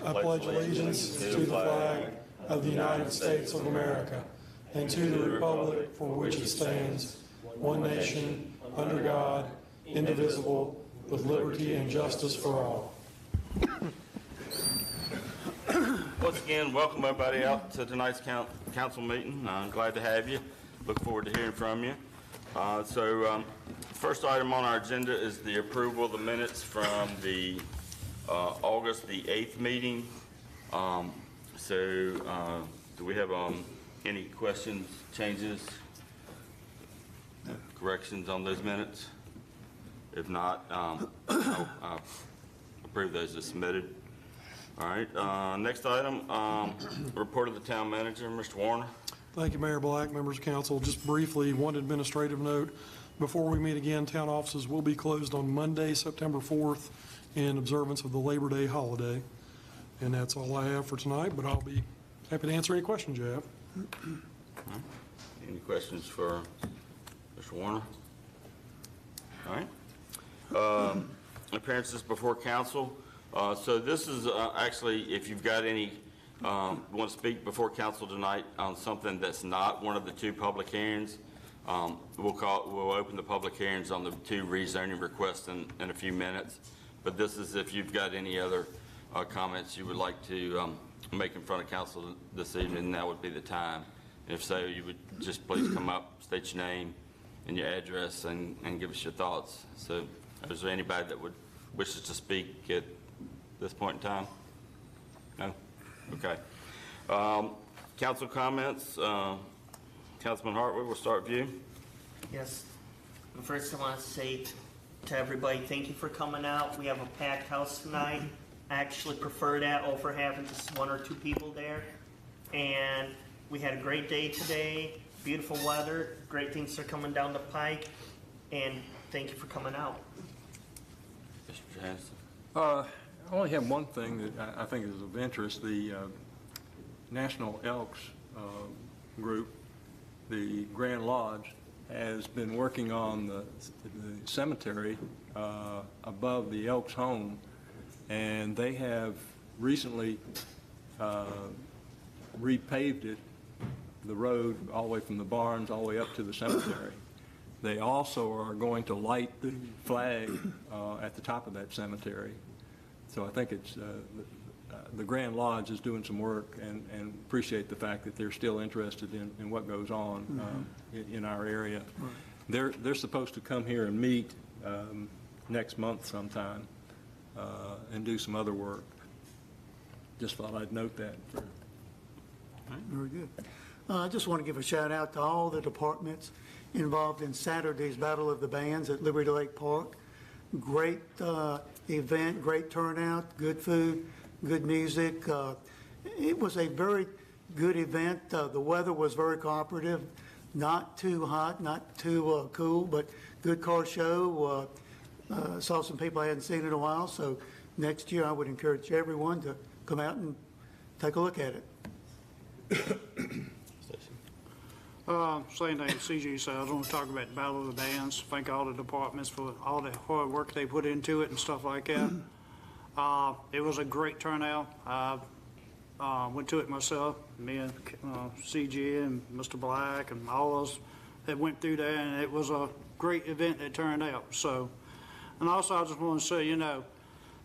I pledge allegiance to the flag of the United States of America and to the republic for which it stands, one nation, under God, indivisible, with liberty and justice for all. Once again, welcome everybody out to tonight's council meeting. I'm glad to have you. Look forward to hearing from you. First item on our agenda is the approval of the minutes from the August the 8th meeting. Do we have any questions, changes, corrections on those minutes? If not, I'll approve those as submitted. All right, next item, report of the town manager, Mr. Warner. Thank you, Mayor Black, members of council. Just briefly, one administrative note. Before we meet again, town offices will be closed on Monday, September 4th in observance of the Labor Day holiday. And that's all I have for tonight, but I'll be happy to answer any questions you have. Any questions for Mr. Warner? All right. Appearances before council. So this is actually, if you've got any, want to speak before council tonight on something that's not one of the two public hearings, we'll open the public hearings on the two rezoning requests in a few minutes. But this is if you've got any other comments you would like to make in front of council this evening, that would be the time. If so, you would just please come up, state your name and your address, and give us your thoughts. So is there anybody that wishes to speak at this point in time? No? Okay. Council comments. Councilman Hartwood, we'll start with you. Yes. First, I want to say to everybody, thank you for coming out. We have a packed house tonight. I actually prefer that over having just one or two people there. And we had a great day today. Beautiful weather. Great things are coming down the pike. And thank you for coming out. Mr. Johansson. I only have one thing that I think is of interest. The National Elks group, the Grand Lodge, has been working on the cemetery above the Elks home, and they have recently repaved it, the road all the way from the barns all the way up to the cemetery. They also are going to light the flag at the top of that cemetery. So I think it's the Grand Lodge is doing some work, and appreciate the fact that they're still interested in what goes on in our area. Right. They're supposed to come here and meet next month sometime and do some other work. Just thought I'd note that. Very good. I just want to give a shout out to all the departments involved in Saturday's Battle of the Bands at Liberty Lake Park. Great event, great turnout, good food, good music. It was a very good event. The weather was very cooperative, not too hot, not too cool, but good car show. Saw some people I hadn't seen in a while, so next year I would encourage everyone to come out and take a look at it. Same thing CG said. I was going to talk about the Battle of the Bands. Thank all the departments for all the hard work they put into it and stuff like that. It was a great turnout. I went to it myself, me and CG and Mr. Black and all those that went through there, and it was a great event that turned out. So, and also I just want to say, you know,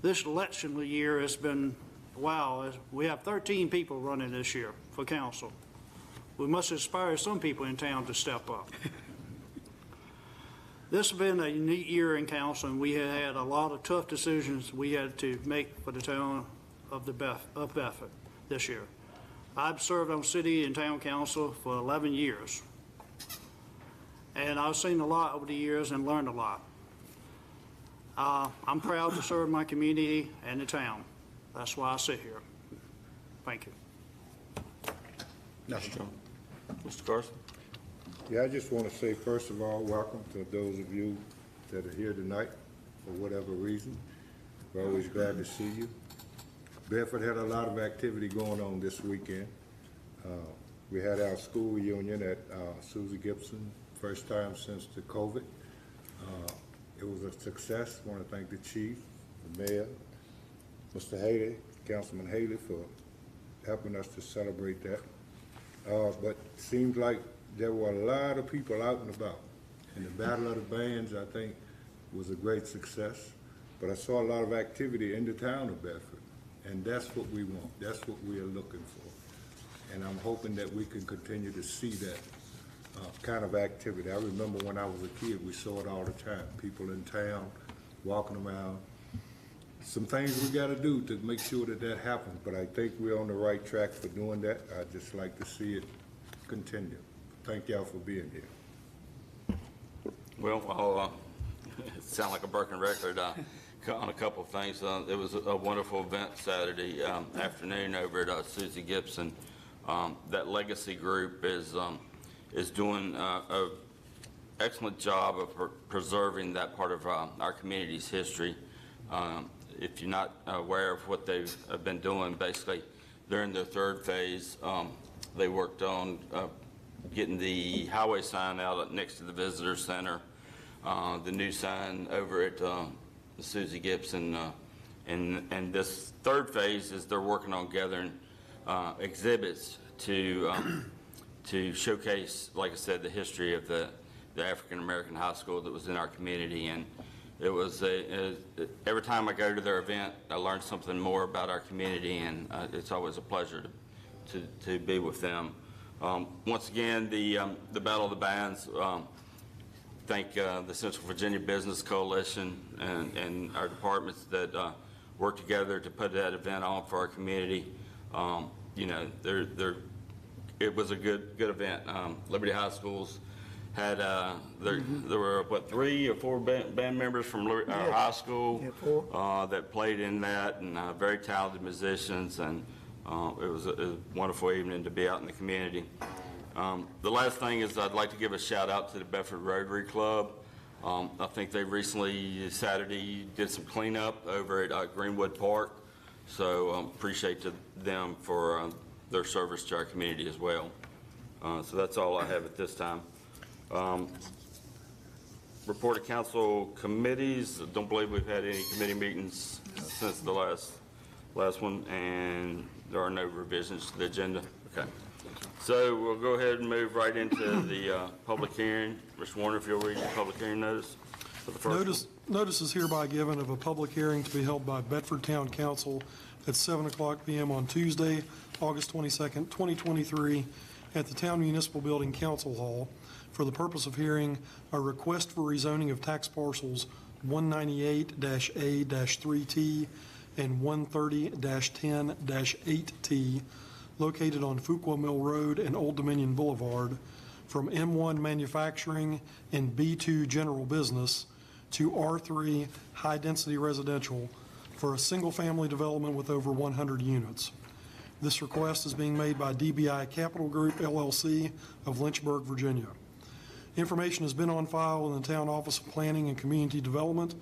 this election year has been wow, we have 13 people running this year for council. We must inspire some people in town to step up. This has been a unique year in council, and we have had a lot of tough decisions we had to make for the town of Bedford this year. I've served on city and town council for 11 years, and I've seen a lot over the years and learned a lot. I'm proud to serve my community and the town. That's why I sit here. Thank you. Mr. Carson? Yeah, I just want to say, first of all, welcome to those of you that are here tonight for whatever reason. We're always glad to see you. Bedford had a lot of activity going on this weekend. We had our school reunion at Susie Gibson, first time since the COVID. It was a success. I want to thank the chief, the mayor, Mr. Haley, Councilman Haley, for helping us to celebrate that. But it seems like there were a lot of people out and about. And the Battle of the Bands, I think, was a great success. But I saw a lot of activity in the town of Bedford. And that's what we want. That's what we are looking for. And I'm hoping that we can continue to see that kind of activity. I remember when I was a kid, we saw it all the time. People in town, walking around. Some things we got to do to make sure that that happens. But I think we're on the right track for doing that. I'd just like to see it continue. Thank y'all for being here. Well, I'll sound like a broken record on a couple of things. It was a wonderful event Saturday afternoon over at Susie Gibson. That legacy group is doing an excellent job of preserving that part of our community's history. If you're not aware of what they've been doing, basically during their third phase, they worked on getting the highway sign out next to the visitor center, the new sign over at Susie Gibson, and this third phase is they're working on gathering exhibits to showcase, like I said, the history of the African American high school that was in our community. And it was every time I go to their event, I learn something more about our community, and it's always a pleasure to be with them. Once again, the Battle of the Bands. Thank the Central Virginia Business Coalition and our departments that work together to put that event on for our community. You know, it was a good event. Liberty High Schools had there were what, 3 or 4 band members from our high school that played in that, and very talented musicians, and it was a wonderful evening to be out in the community. The last thing is I'd like to give a shout out to the Bedford Rotary Club. I think they recently, Saturday, did some cleanup over at Greenwood Park, so appreciate them for their service to our community as well. So that's all I have at this time. Report of council committees. Don't believe we've had any committee meetings since the last one, and there are no revisions to the agenda. Okay. So we'll go ahead and move right into the public hearing. Mr. Warner, if you'll read the public hearing notice for the first Notice is hereby given of a public hearing to be held by Bedford Town Council at 7:00 p.m. on Tuesday, August 22nd, 2023, at the Town Municipal Building Council Hall for the purpose of hearing a request for rezoning of tax parcels 198-A-3T and 130-10-8T located on Fuqua Mill Road and Old Dominion Boulevard from M1 Manufacturing and B2 General Business to R3 High Density Residential for a single-family development with over 100 units. This request is being made by DBI Capital Group, LLC of Lynchburg, Virginia. Information has been on file in the Town Office of Planning and Community Development.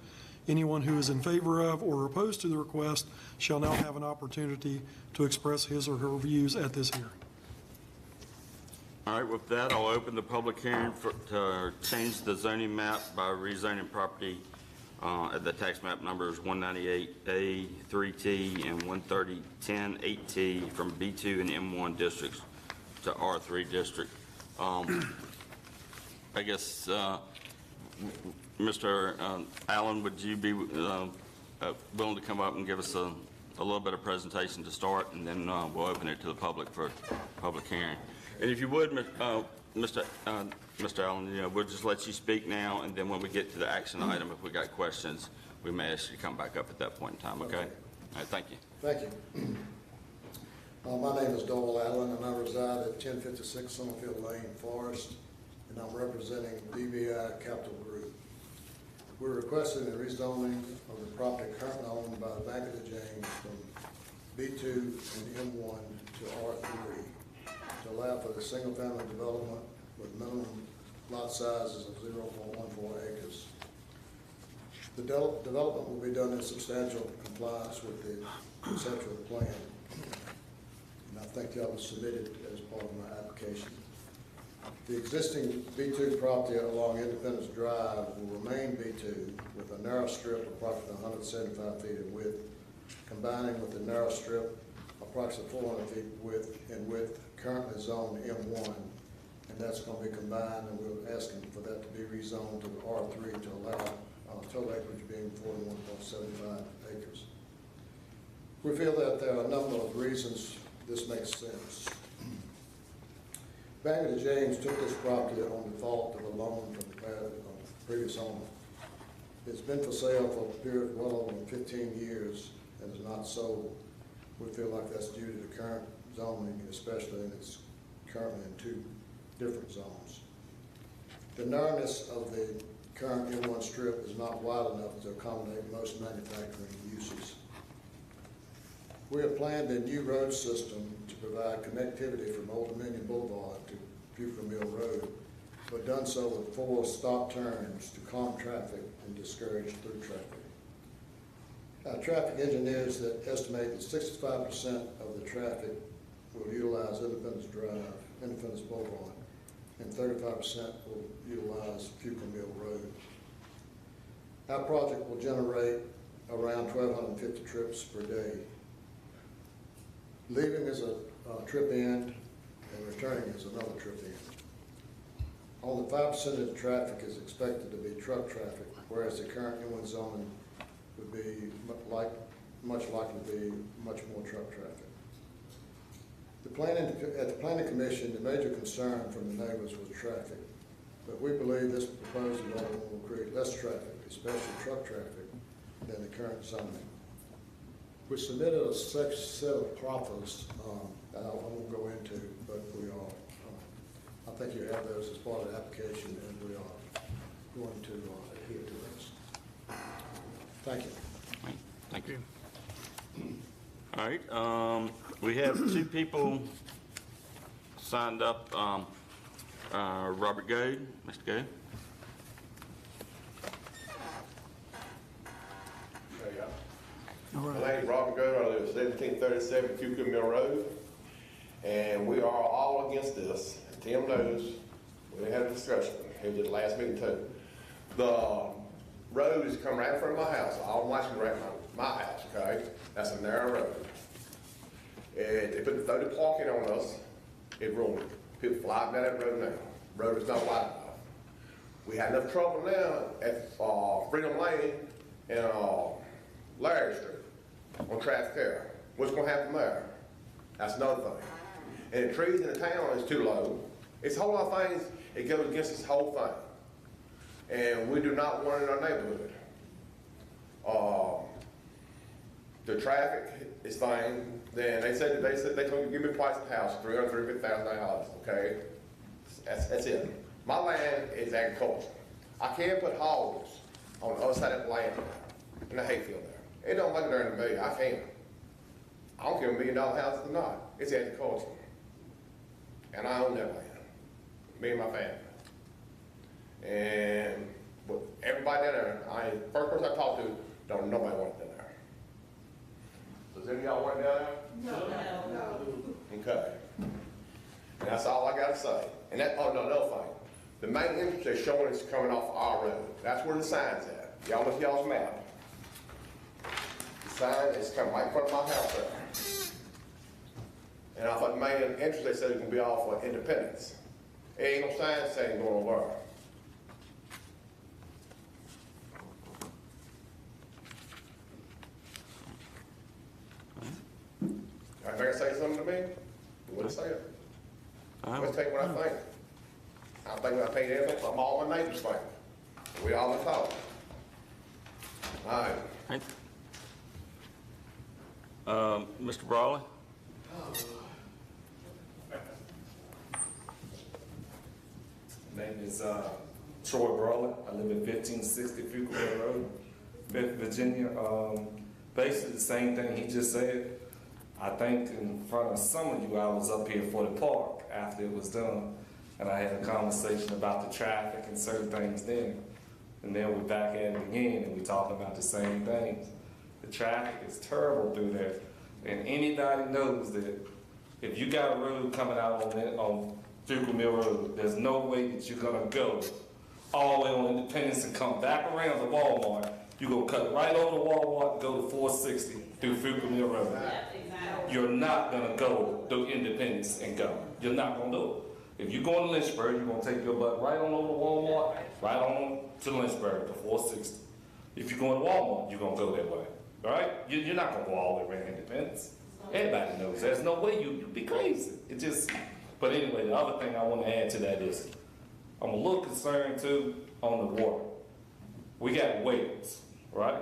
Anyone who is in favor of or opposed to the request shall now have an opportunity to express his or her views at this hearing. All right, with that, I'll open the public hearing to change the zoning map by rezoning property at the tax map numbers 198A-3T and 130-10-8T from B2 and M1 districts to R3 district. I guess, Mr. Allen, would you be willing to come up and give us a a little bit of presentation to start, and then we'll open it to the public for public hearing. And if you would, Mr. Allen, we'll just let you speak now, and then when we get to the action item, if we got questions, we may ask you to come back up at that point in time, okay? All right, thank you. Thank you. My name is Dole Allen, and I reside at 1056 Summerfield Lane, Forest, and I'm representing DBI Capital Group. We're requesting the rezoning of the property currently owned by the Bank of the James from B2 and M1 to R3 to allow for the single-family development with minimum lot sizes of 0.14 acres. The development will be done in substantial compliance with the conceptual plan. And I think that was submitted as part of my application. The existing B2 property along Independence Drive will remain B2 with a narrow strip approximately 175 feet in width, combining with the narrow strip approximately 400 feet in width currently zoned M1. And that's going to be combined, and we're asking for that to be rezoned to R3 to allow total acreage being 41.75 acres. We feel that there are a number of reasons this makes sense. Bank of the James took this property on default of a loan from the previous owner. It's been for sale for a period of well over 15 years and is not sold. We feel like that's due to the current zoning, especially, and it's currently in 2 different zones. The narrowness of the current M1 strip is not wide enough to accommodate most manufacturing uses. We have planned a new road system to provide connectivity from Old Dominion Boulevard to Bucher Mill Road, but done so with 4 stop turns to calm traffic and discourage through traffic. Traffic engineers that estimate that 65% of the traffic will utilize Independence Boulevard, and 35% will utilize Bucher Mill Road. Our project will generate around 1,250 trips per day. Leaving is a trip end, and returning is another trip end. Only 5% of the traffic is expected to be truck traffic, whereas the current M1 zoning would be much likely to be much more truck traffic. At the Planning Commission, the major concern from the neighbors was traffic, but we believe this proposed development will create less traffic, especially truck traffic, than the current zoning. We submitted a set of proffers that I won't go into, but we are. I think you have those as part of the application, and we are going to adhere to those. Thank you. Right, thank you. All right, we have 2 people signed up. Robert Goode, Mr. Goode. My name is Robert Goode. I live at 1737 Bucher Mill Road, and we are all against this. Tim knows. We had a discussion. He did the last meeting too. The road is coming right in front of my house. All the lights are right in my house. Okay, that's a narrow road. And they put the parking on us. It ruined it. People flying down that road now. Road is not wide enough. We had enough trouble now at Freedom Lane and Larry Street on traffic there. What's going to happen there? That's another thing. And the trees in the town is too low. It's a whole lot of things. It goes against this whole thing. And we do not want it in our neighborhood. The traffic is fine. Then they said they told me give me price of the house, $350,000. Okay, that's it. My land is agriculture. I can't put hogs on the other side of the land in the hayfield there. It don't look there to me. I can't. I don't care if $1 million house or not. It's agriculture, and I own that land. Me and my family. And with everybody down there, first person I talked to, don't nobody want it down there. Does any of y'all want it down there? No. Okay. And that's all I got to say. And that, oh no, another thing. The main entrance is showing it's coming off our road. That's where the sign's at. Y'all look at y'all's map. The sign is coming right in front of my house there. And I thought the main entrance, they said it can be off for Independence. There ain't no sign saying going over. mayor say something to me, he wouldn't say it. All Let's right. take what I think. I think I paid everything, I'm all my neighbors think. We all in talk. All right. Right. Mr. Brawley? My name is Troy Brawley. I live at 1560 Fuquay Road, Bedford, Virginia. Basically the same thing he just said. I think in front of some of you, I was up here for the park after it was done, and I had a conversation about the traffic and certain things then. And then we're back at it again, and we're talking about the same things. The traffic is terrible through there, and anybody knows that if you got a road coming out on Fuquay Mill Road, there's no way that you're gonna go all the way on Independence and come back around to Walmart. You're gonna cut right over to Walmart and go to 460 through Fuquay Mill Road. You're not gonna go through Independence and go. You're not gonna do it. If you're going to Lynchburg, you're gonna take your butt right on over to Walmart, right on to Lynchburg to 460. If you're going to Walmart, you're gonna go that way, all right? You're not gonna go all the way around Independence. Everybody knows. There's no way you'd be crazy. It just, but anyway, the other thing I want to add to that is, I'm a little concerned too on the water. We got wells, right?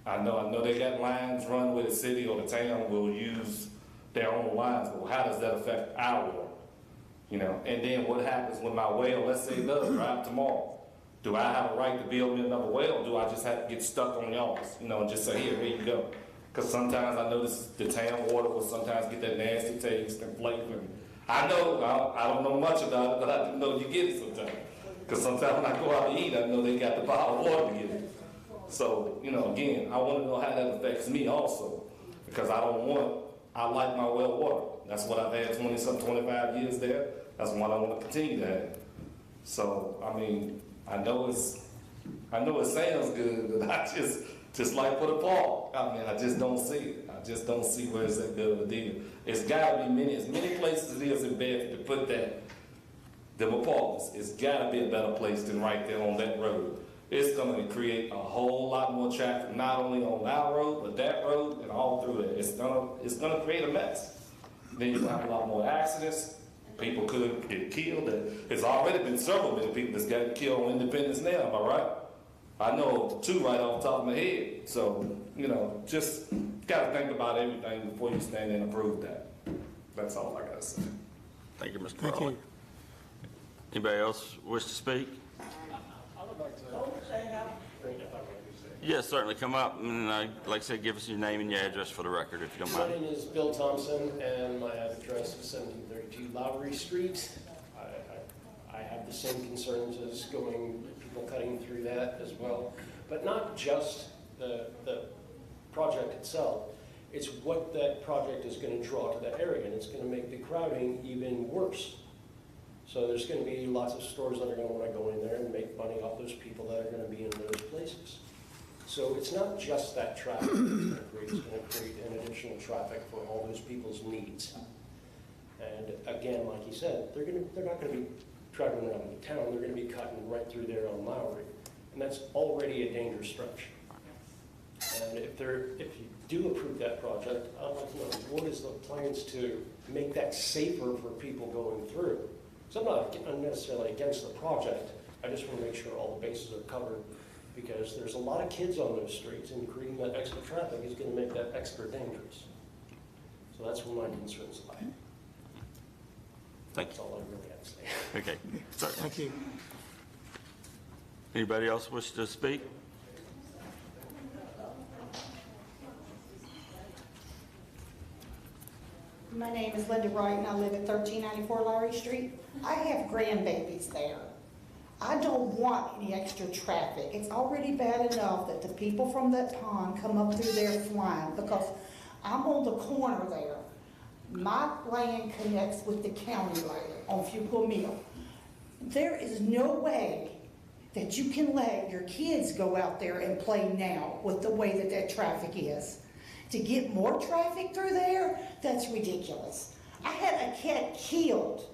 I know they got lines run where the city or the town will use their own lines, but how does that affect our water? You know, and then what happens when my well, let's say it does drive tomorrow? Do I have a right to build me another well, or do I just have to get stuck on y'all's, you know, and just say, here you go? Because sometimes I notice the town water will sometimes get that nasty taste and flavor. I know, I don't know much about it, but I do know you get it sometimes. Because sometimes when I go out to eat, I know they got the bottled water to get it. So, you know, again, I want to know how that affects me also. Because I like my well water. That's what I've had 25 years there. That's what I want to continue to have. So, I mean, I know it sounds good, but I just like for the park. I mean, I just don't see it. I just don't see where it's that good of a deal. It's got to be as many places it is in Bedford to put them apartments. It's got to be a better place than right there on that road. It's going to create a whole lot more traffic, not only on our road, but that road and all through there. It's gonna create a mess. Then you're gonna have a lot more accidents. People could get killed. It's already been several many people that's gotten killed on Independence now, am I right? I know two right off the top of my head. So, you know, just got to think about everything before you stand there and approve that. That's all I got to say. Thank you, Mr. Thank Brawley. you. Anybody else wish to speak? Yes, certainly. Come up and, like I said, give us your name and your address for the record, if you don't My mind. name is Bill Thompson, and my address is 1732 Lowry Street. I have the same concerns as people cutting through that as well, but not just the project itself. It's what that project is going to draw to that area, and it's going to make the crowding even worse. So there's going to be lots of stores that are going to want to go in there and make money off those people that are going to be in those places. So it's not just that traffic it's going to create an additional traffic for all those people's needs. And again, like you said, they're not going to be driving around the town. They're going to be cutting right through there on Lowry, and that's already a dangerous stretch. And if you do approve that project, I'd like to know what is the plans to make that safer for people going through. So I'm not necessarily against the project. I just want to make sure all the bases are covered, because there's a lot of kids on those streets, and creating that extra traffic is going to make that extra dangerous. So that's where my concerns lie. Thank That's you. all I really have to say. Okay, sorry. Thank you. Anybody else wish to speak? My name is Linda Wright, and I live at 1394 Lowry Street. I have grandbabies there. I don't want any extra traffic. It's already bad enough that the people from that pond come up through there flying, because I'm on the corner there. My land connects with the county land on Fuqua Mill. There is no way that you can let your kids go out there and play now with the way that that traffic is. To get more traffic through there, that's ridiculous. I had a cat killed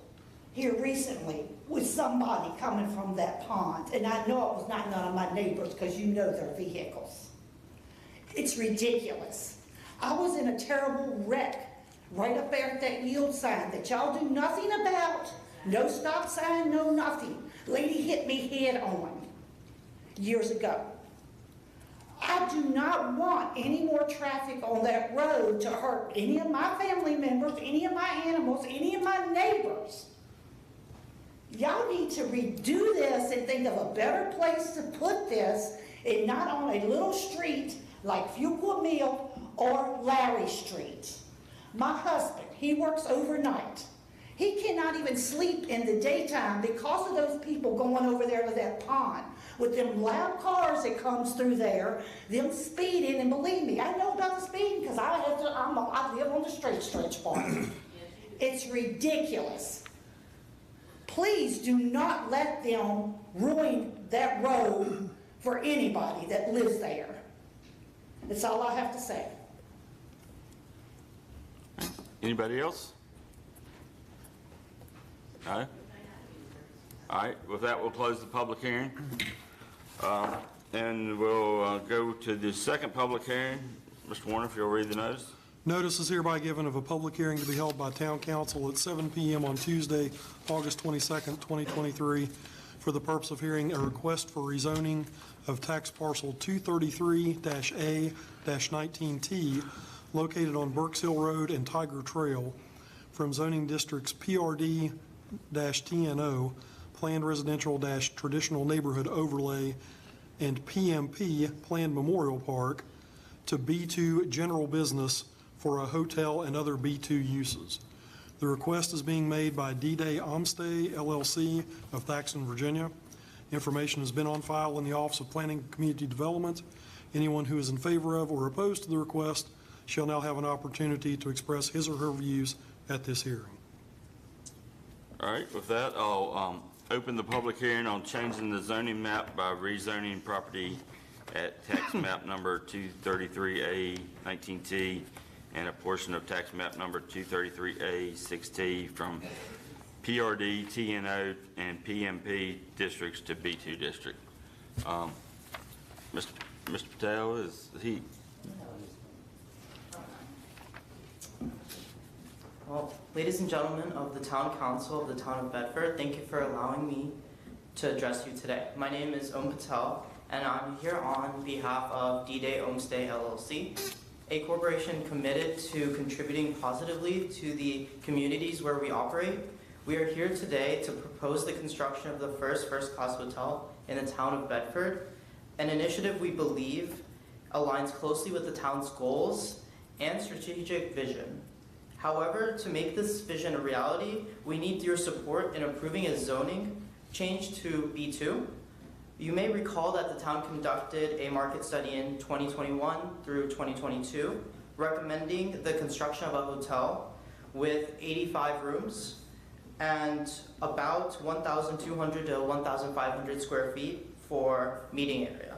here recently with somebody coming from that pond, and I know it was not none of my neighbors, because you know their vehicles. It's ridiculous. I was in a terrible wreck right up there at that yield sign that y'all do nothing about. No stop sign, no nothing. Lady hit me head on years ago. I do not want any more traffic on that road to hurt any of my family members, any of my animals, any of my neighbors. Y'all need to redo this and think of a better place to put this, and not on a little street like Fuqua Mill or Larry Street. My husband, he works overnight. He cannot even sleep in the daytime because of those people going over there to that pond with them loud cars that comes through there, them speeding, and believe me, I know about the speeding because I live on the straight stretch part. It's ridiculous. Please do not let them ruin that road for anybody that lives there. That's all I have to say. Anybody else? No? All right, with that, we'll close the public hearing. And we'll go to the second public hearing. Mr. Warner, if you'll read the notice. Notice is hereby given of a public hearing to be held by Town Council at 7 p.m. on Tuesday, August 22nd, 2023, for the purpose of hearing a request for rezoning of tax parcel 233-A-19T located on Burks Hill Road and Tiger Trail from zoning districts PRD-TNO, Planned Residential-Traditional Neighborhood Overlay, and PMP, Planned Memorial Park, to B2 General Business for a hotel and other B2 uses. The request is being made by D-Day Omstay LLC of Thaxton, Virginia. Information has been on file in the Office of Planning and Community Development. Anyone who is in favor of or opposed to the request shall now have an opportunity to express his or her views at this hearing. All right, with that, I'll open the public hearing on changing the zoning map by rezoning property at tax map number 233A-19T and a portion of tax map number 233A-6T from PRD, TNO, and PMP districts to B2 district. Mr. Patel, is he? Well, ladies and gentlemen of the Town Council of the Town of Bedford, thank you for allowing me to address you today. My name is Om Patel, and I'm here on behalf of D-Day Homestay LLC, a corporation committed to contributing positively to the communities where we operate. We are here today to propose the construction of the first-class hotel in the Town of Bedford, an initiative we believe aligns closely with the town's goals and strategic vision. However, to make this vision a reality, we need your support in approving a zoning change to B2. You may recall that the town conducted a market study in 2021 through 2022, recommending the construction of a hotel with 85 rooms and about 1,200 to 1,500 square feet for meeting area.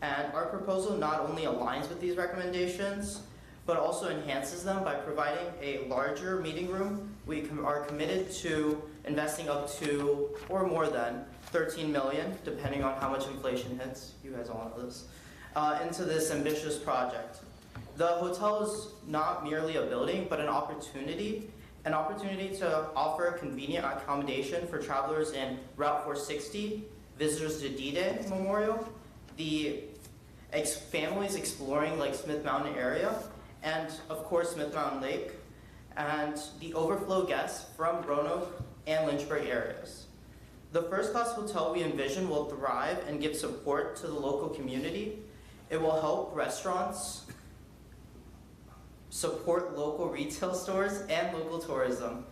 And our proposal not only aligns with these recommendations, but also enhances them by providing a larger meeting room. We are committed to investing up to, or more than, $13 million, depending on how much inflation hits, you guys all know this, into this ambitious project. The hotel is not merely a building, but an opportunity to offer convenient accommodation for travelers in Route 460, visitors to D-Day Memorial, the families exploring Lake Smith Mountain area, and of course Smith Mountain Lake, and the overflow guests from Roanoke and Lynchburg areas. The first-class hotel we envision will thrive and give support to the local community. It will help restaurants support local retail stores and local tourism.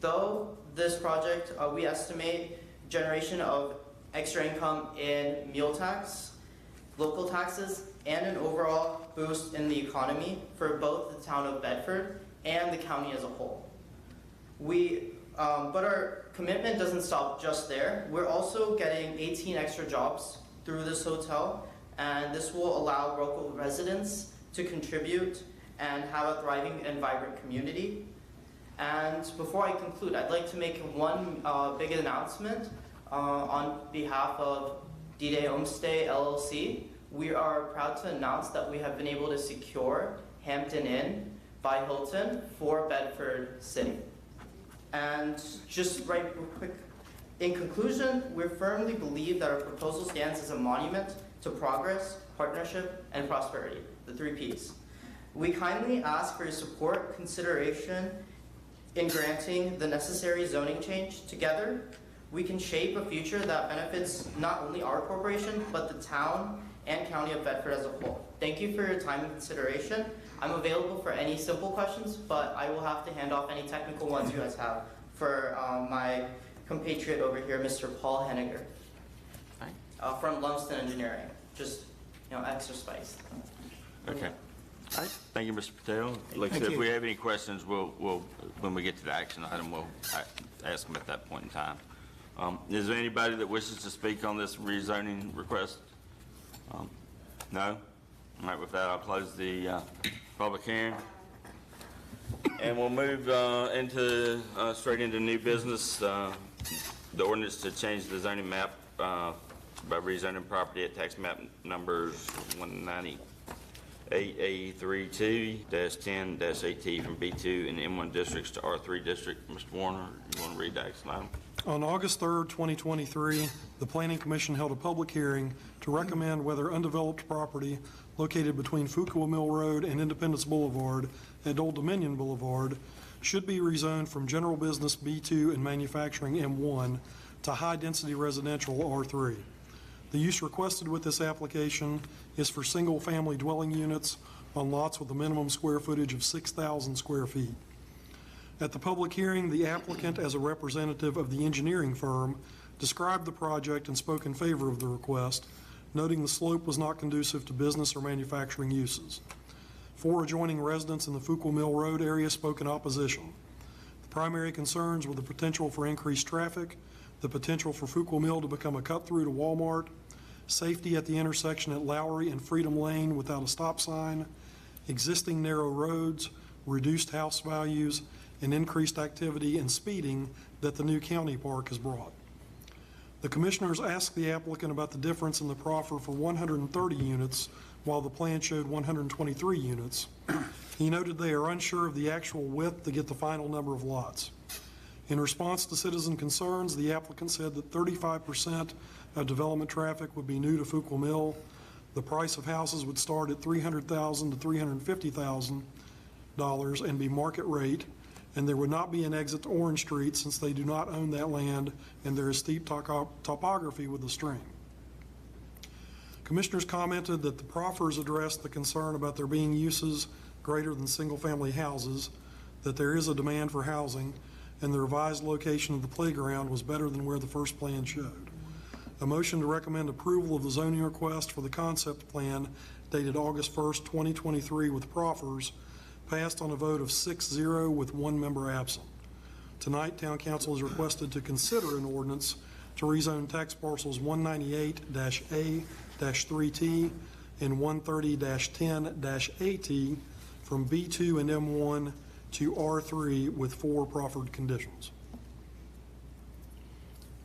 Though this project, we estimate generation of extra income in meal tax, local taxes, and an overall boost in the economy for both the town of Bedford and the county as a whole. But our commitment doesn't stop just there. We're also getting 18 extra jobs through this hotel, and this will allow local residents to contribute and have a thriving and vibrant community. And before I conclude, I'd like to make one big announcement on behalf of D-Day Homestay LLC. We are proud to announce that we have been able to secure Hampton Inn by Hilton for Bedford City. And just right real quick, in conclusion, we firmly believe that our proposal stands as a monument to progress, partnership, and prosperity, the 3 Ps. We kindly ask for your support, consideration in granting the necessary zoning change. Together, we can shape a future that benefits not only our corporation, but the town and county of Bedford as a whole. Thank you for your time and consideration. I'm available for any simple questions, but I will have to hand off any technical ones you guys have for my compatriot over here, Mr. Paul Henniger, from Lumsden Engineering. Just, extra spice. Okay. All right. Thank you, Mr. Patel. Like I said, if we have any questions, we'll when we get to the action item, we'll ask them at that point in time. Is there anybody that wishes to speak on this rezoning request? No? All right, with that, I'll close the public hearing. And we'll move straight into new business. The ordinance to change the zoning map by rezoning property at tax map numbers 198A32-10-AT from B2 and M1 districts to R3 district. Mr. Warner, you want to read the action item? On August 3rd, 2023, the Planning Commission held a public hearing to recommend whether undeveloped property located between Fuqua Mill Road and Independence Boulevard and Old Dominion Boulevard should be rezoned from general business B2 and manufacturing M1 to high-density residential R3. The use requested with this application is for single-family dwelling units on lots with a minimum square footage of 6,000 square feet. At the public hearing, the applicant, as a representative of the engineering firm, described the project and spoke in favor of the request, noting the slope was not conducive to business or manufacturing uses. 4 adjoining residents in the Fuqua Mill Road area spoke in opposition. The primary concerns were the potential for increased traffic, the potential for Fuqua Mill to become a cut-through to Walmart, safety at the intersection at Lowry and Freedom Lane without a stop sign, existing narrow roads, reduced house values, and increased activity and speeding that the new county park has brought. The commissioners asked the applicant about the difference in the proffer for 130 units while the plan showed 123 units. He noted they are unsure of the actual width to get the final number of lots. In response to citizen concerns, the applicant said that 35% of development traffic would be new to Fuqua Mill. The price of houses would start at $300,000 to $350,000 and be market rate, and there would not be an exit to Orange Street since they do not own that land and there is steep topography with a stream. Commissioners commented that the proffers addressed the concern about there being uses greater than single-family houses, that there is a demand for housing, and the revised location of the playground was better than where the first plan showed. A motion to recommend approval of the zoning request for the concept plan dated August 1st, 2023 with proffers passed on a vote of 6-0 with 1 member absent. Tonight, Town Council is requested to consider an ordinance to rezone tax parcels 198-A-3T and 130-10-AT from B2 and M1 to R3 with 4 proffered conditions.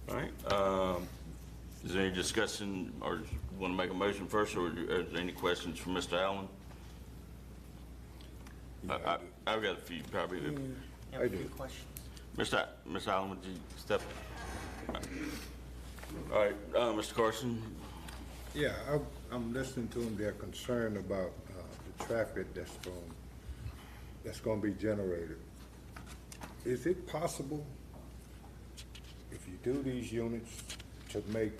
All right. Is there any discussion, or you want to make a motion first, or are there any questions from Mr. Allen? I've got a few, probably. I do. Questions. Mr. Allen, would you step? All right, Mr. Carson. Yeah, I'm listening to them. They're concerned about the traffic that's going to be generated. Is it possible, if you do these units, to make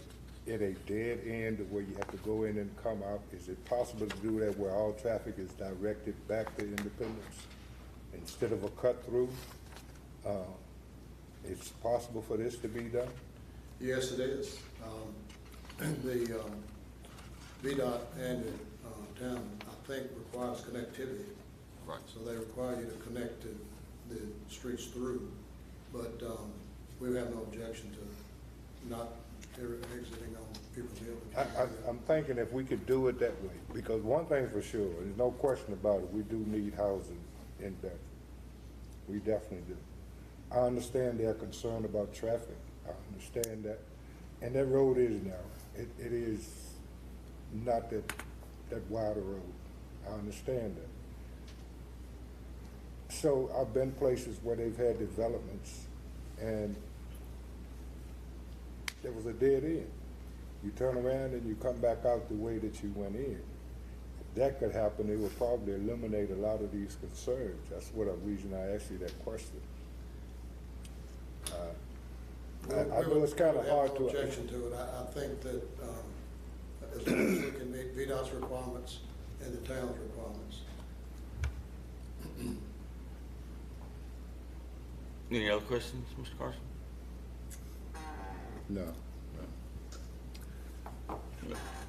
it a dead end where you have to go in and come out? Is it possible to do that where all traffic is directed back to Independence instead of a cut through? It's possible for this to be done? Yes, it is. The VDOT and the town, I think, requires connectivity. Right. So they require you to connect the streets through. But we have no objection to not exiting on Fuqua Mill. I'm thinking if we could do it that way, because one thing for sure, there's no question about it, we do need housing in Bedford. We definitely do. I understand their concern about traffic. I understand that. And that road is narrow. It is not that wide a road. I understand that. So I've been places where they've had developments and there was a dead end. You turn around and you come back out the way that you went in. If that could happen, it would probably eliminate a lot of these concerns. That's what a reason I asked you that question. I know it's kind of hard to. We have no objection to it. I think that as long as we can meet VDOT's requirements and the town's requirements. Any other questions, Mr. Carson? No.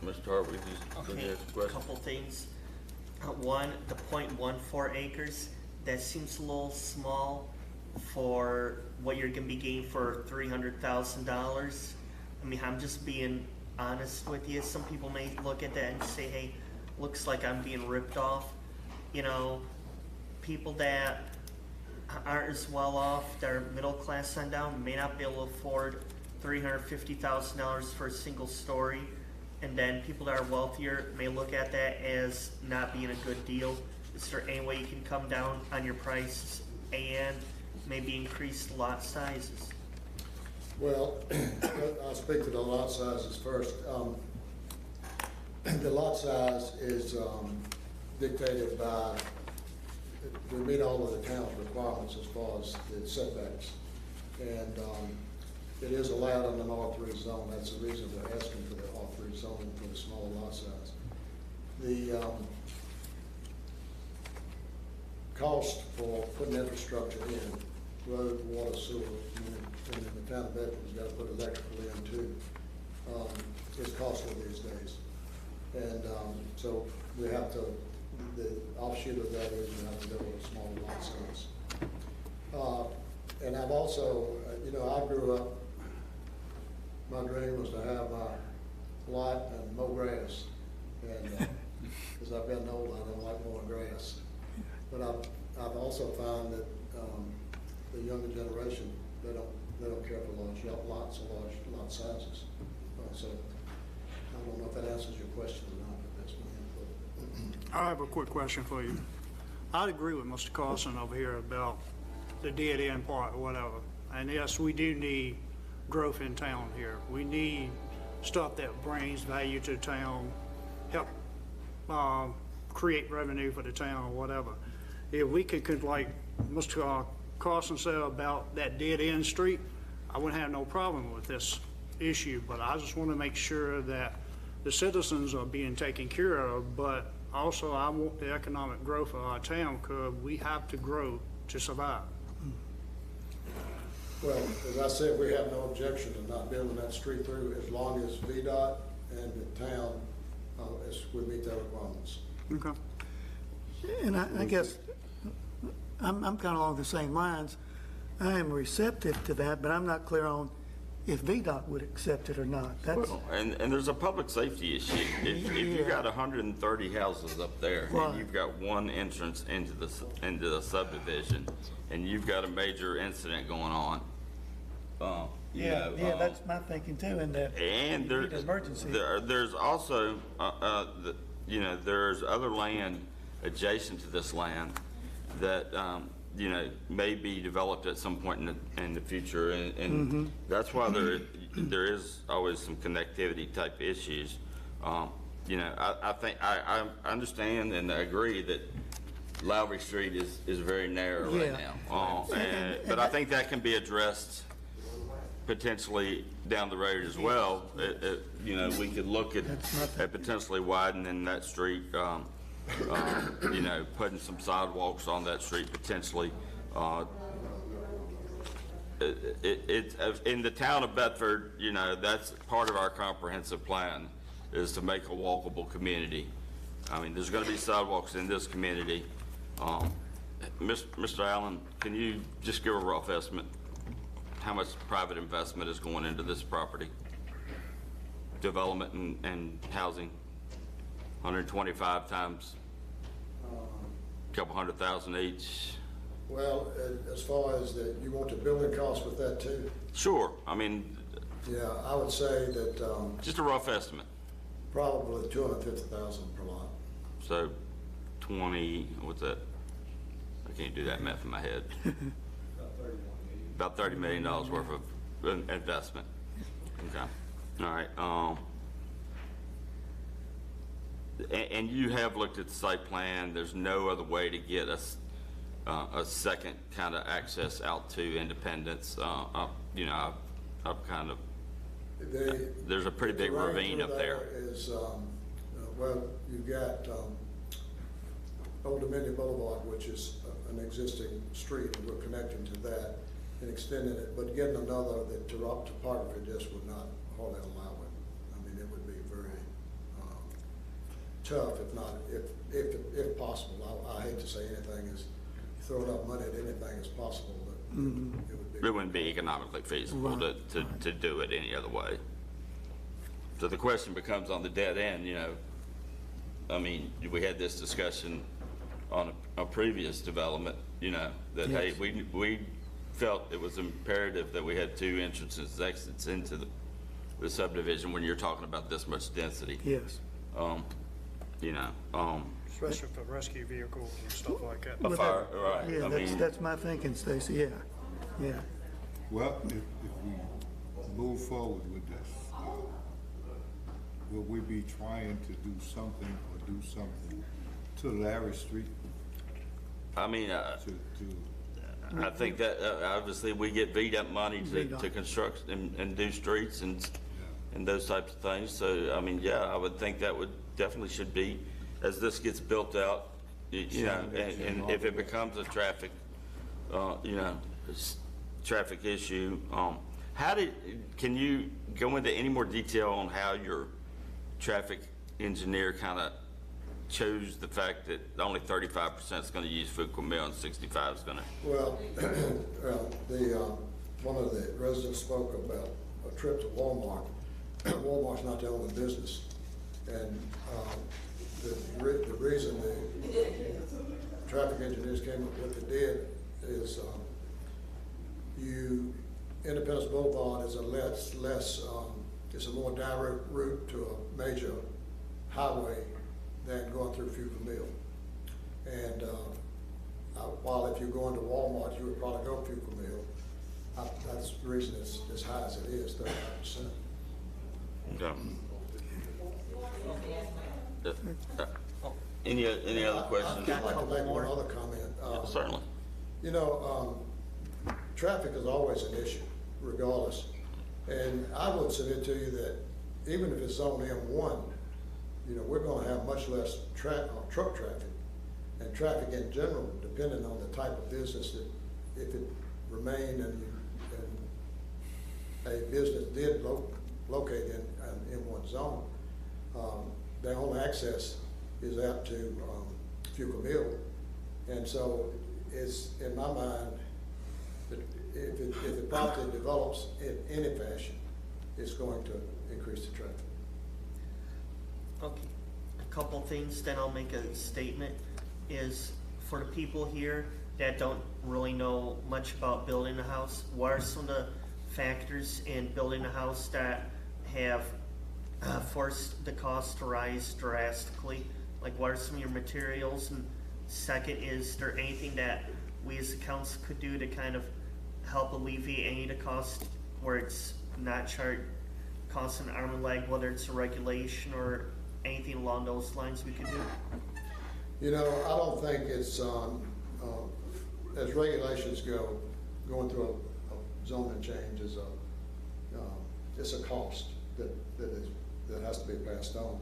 Mr. Harvey, did you Okay, have a a question? couple things. One, the 0.14 acres, that seems a little small for what you're gonna be getting for $300,000. I mean, I'm just being honest with you. Some people may look at that and say, hey, looks like I'm being ripped off. You know, people that aren't as well off, that are middle class on down, may not be able to afford $350,000 for a single story. And then people that are wealthier may look at that as not being a good deal. Is there any way you can come down on your prices and maybe increase lot sizes? Well, I'll speak to the lot sizes first. The lot size is dictated by, we meet all of the town's requirements as far as the setbacks. And it is allowed in an R3 zone. That's the reason we're asking for the R3 zone for the smaller lot size. The cost for putting infrastructure in, road, water, sewer, and the town of Bedford's got to put electrical in too, is costly these days. And so we have to, the offshoot of that is we have to go with a smaller lot size. And I've also, you know, I grew up, my dream was to have my lot and mow grass. And as I've gotten older, I don't like mowing grass. But I've also found that the younger generation, they don't care for large lots or large lot sizes. So I don't know if that answers your question or not, but that's my input. I have a quick question for you. I'd agree with Mr. Carson over here about the dead end part or whatever. And yes, we do need growth in town here. We need stuff that brings value to the town, help create revenue for the town or whatever. If we could like Mr. Carson said about that dead end street, I wouldn't have no problem with this issue, but I just want to make sure that the citizens are being taken care of, but also I want the economic growth of our town because we have to grow to survive. Well, as I said, we have no objection to not building that street through as long as VDOT and the town would meet their requirements. Okay. And I guess I'm kind of along the same lines. I am receptive to that, but I'm not clear on if VDOT would accept it or not. That's, Well, and there's a public safety issue. If you've got 130 houses up there, Right. and you've got one entrance into the subdivision, and you've got a major incident going on, that's my thinking too, and that and you need an emergency. there's also, there's other land adjacent to this land that, may be developed at some point in the future. And that's why there is always some connectivity type issues. I think, I understand and I agree that Lowry Street is very narrow right Yeah. now. But I think that can be addressed potentially down the road as well. We could look at potentially widening that street, putting some sidewalks on that street potentially. In the town of Bedford, that's part of our comprehensive plan, is to make a walkable community. I mean, there's gonna be sidewalks in this community. Mr. Allen, can you just give a rough estimate? How much private investment is going into this property? Development and housing, 125 times, a couple $100,000 each. Well, as far as you want the building costs with that too? Sure, I mean, Yeah, I would say that just a rough estimate. probably 250,000 per lot. So 20, what's that? I can't do that math in my head. About $30 million worth of investment. Okay, all right. And you have looked at the site plan. There's no other way to get a second kind of access out to Independence. You know, I've kind of, there's a pretty big ravine up there. Is, well, you've got Old Dominion Boulevard, which is an existing street, and we're connecting to that and extending it, but getting another, the topography just would not hardly allow it. I mean, it would be very tough, if not, if possible. I hate to say anything is, throw enough money at anything is possible, but it would be. It wouldn't be economically feasible to do it any other way. So the question becomes on the dead end, you know, I mean, we had this discussion on a previous development, you know, that, hey, we felt it was imperative that we had 2 entrances, exits into the subdivision when you're talking about this much density. Yes. You know, Especially for rescue vehicles and stuff like that. a fire, right? Yeah, I mean, that's my thinking, Stacy, yeah, yeah. Well, if we move forward with this, will we be trying to do something or do something to Larry Street? I mean, I think that obviously we get VDOT money to construct and do streets and those types of things. So, I mean, yeah, I would think that would definitely should be, as this gets built out, you know, and if it becomes a traffic, you know, traffic issue, can you go into any more detail on how your traffic engineer kind of chose the fact that only 35% is going to use Fuqua Mill and 65 is going to? Well, one of the residents spoke about a trip to Walmart. Walmart's not the only business, and the reason the traffic engineers came up with what they did is Independence Boulevard is it's a more direct route to a major highway than going through Fuqua Mill. And while if you're going to Walmart, you would probably go Fuqua Mill. That's the reason it's as high as it is, 35%. Okay. Any other questions? I'd like to make one other comment. Certainly. You know, traffic is always an issue, regardless. And I would submit to you that even if it's on M1, you know, we're going to have much less truck traffic and traffic in general, depending on the type of business that, if it remained and a business did locate in M1 zone, their only access is out to Fuqua Mill. And so it's, in my mind, that if the property develops in any fashion, it's going to increase the traffic. Okay, a couple things, then I'll make a statement, is for the people here that don't really know much about building a house, what are some of the factors in building a house that have forced the cost to rise drastically? Like, what are some of your materials? And second, is there anything that we as the council could do to kind of help alleviate any of the cost where it's not costing an arm and leg, whether it's a regulation or anything along those lines we could do? You know, I don't think it's, as regulations go, going through a zoning change is it's a cost that has to be passed on.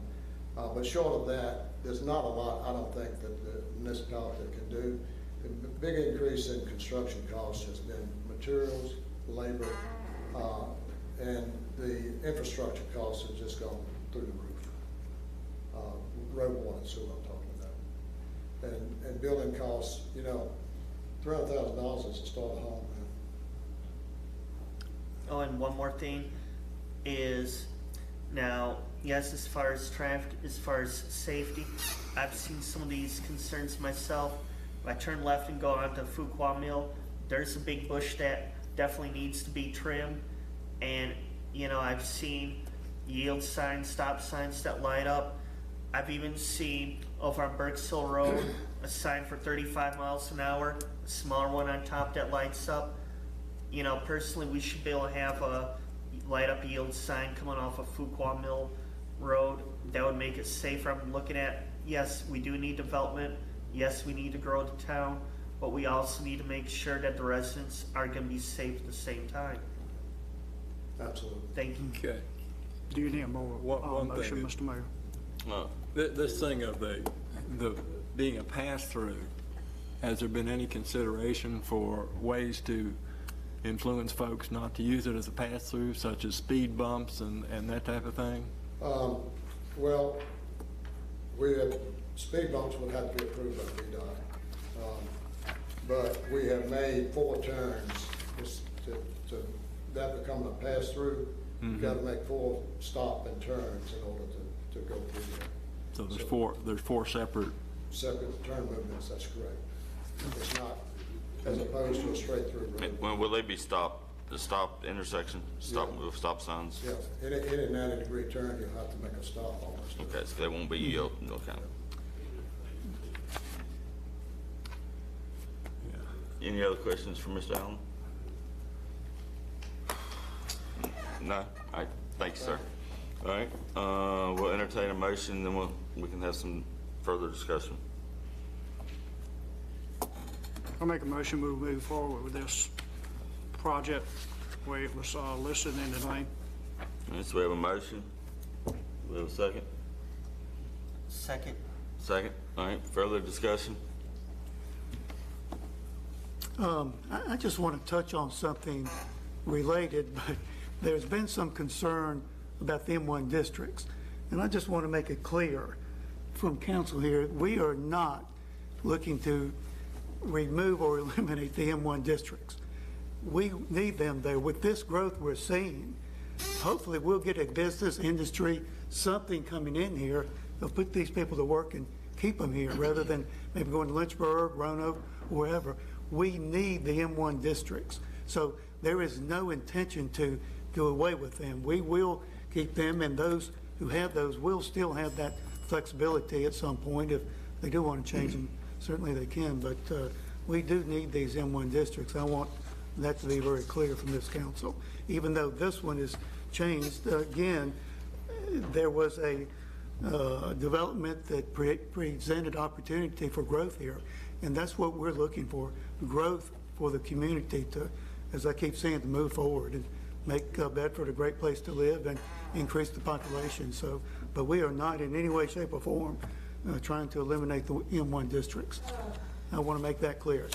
But short of that, there's not a lot, I don't think, that the municipality can do. The big increase in construction costs has been materials, labor, and the infrastructure costs have just gone through the roof. Road, water, and sewer I'm talking about. And building costs, you know, $300,000 is to start a home now. Oh, and one more thing is, now, yes, as far as traffic, as far as safety, I've seen some of these concerns myself. If I turn left and go onto Fuqua Mill, there's a big bush that definitely needs to be trimmed. And, you know, I've seen yield signs, stop signs that light up. I've even seen over on Burks Hill Road, a sign for 35 miles an hour, a smaller one on top that lights up. You know, personally, we should be able to have a light up yield sign coming off of Fuqua Mill Road. That would make it safer. I'm looking at, yes, we do need development. Yes, we need to grow the town, but we also need to make sure that the residents are going to be safe at the same time. Absolutely. Thank you. Okay. Do you need a more One motion, thing. Mr. Mayor? This thing of the being a pass-through, has there been any consideration for ways to influence folks not to use it as a pass-through, such as speed bumps and that type of thing? Well, speed bumps would have to be approved by VDOT. But we have made 4 turns. To that become a pass-through, you've got to make 4 stop and turns in order to go through there. So there's four separate. Separate turn movements, that's correct. It's not, as opposed to a straight-through road. When will they be stopped? The stop intersection, with stop signs? Yeah, any 90-degree turn, you'll have to make a stop almost. Okay, so they won't be yield, okay. Any other questions for Mr. Allen? No? All right, thank you, sir. All right, we'll entertain a motion, then we can have some further discussion. I'll make a motion, we'll move forward with this project where it was listed in the lane. All right, so we have a motion. We have a second? Second. Second, all right, further discussion? I just want to touch on something related, but there's been some concern about the M1 districts. And I just want to make it clear from council here, we are not looking to remove or eliminate the M1 districts. We need them there. With this growth we're seeing, hopefully we'll get a business, industry, something coming in here that'll put these people to work and keep them here rather than maybe going to Lynchburg, Roanoke, wherever. We need the M1 districts. So there is no intention to do away with them. We will keep them, and those who have those will still have that flexibility at some point. If they do want to change them, certainly they can, but we do need these M1 districts. I want that to be very clear from this council. Even though this one is changed, again, there was a development that presented opportunity for growth here, and that's what we're looking for, growth for the community to, as I keep saying, to move forward and make Bedford a great place to live and increase the population. So, but we are not in any way, shape, or form trying to eliminate the M1 districts. I want to make that clear.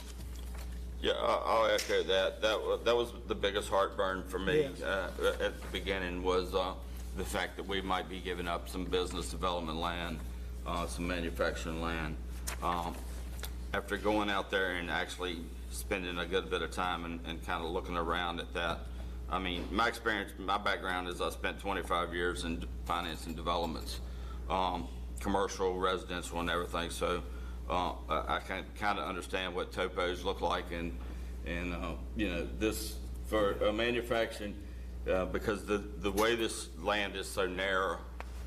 Yeah, I'll echo that. That was the biggest heartburn for me at the beginning was the fact that we might be giving up some business development land, some manufacturing land. After going out there and actually spending a good bit of time and kind of looking around at that, I mean, my experience, my background is I spent 25 years in finance and developments, commercial, residential, and everything. So I can kind of understand what topos look like, and you know, this for manufacturing, because the way this land is so narrow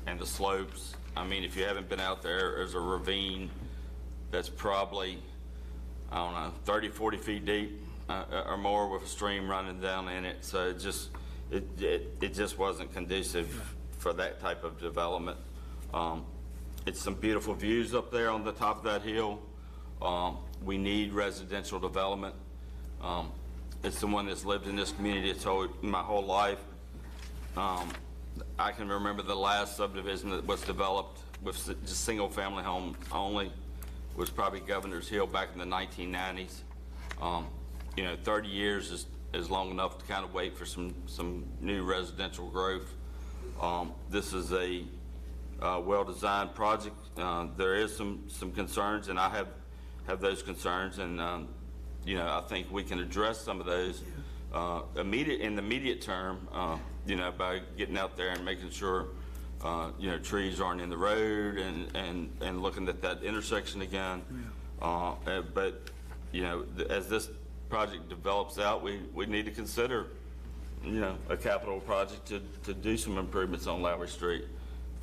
and the slopes. I mean, if you haven't been out there, there's a ravine that's probably, I don't know, 30, 40 feet deep or more, with a stream running down in it. So it just wasn't conducive for that type of development. It's some beautiful views up there on the top of that hill. We need residential development. It's someone that's lived in this community my whole life. I can remember the last subdivision that was developed with just single family homes only was probably Governor's Hill back in the 1990s. You know, 30 years is long enough to kind of wait for some new residential growth. This is a well-designed project. There is some concerns, and I have those concerns, and you know, I think we can address some of those in the immediate term. You know, by getting out there and making sure you know, trees aren't in the road and looking at that intersection again. But you know, as this project develops out, we need to consider, you know, a capital project to do some improvements on Lowry Street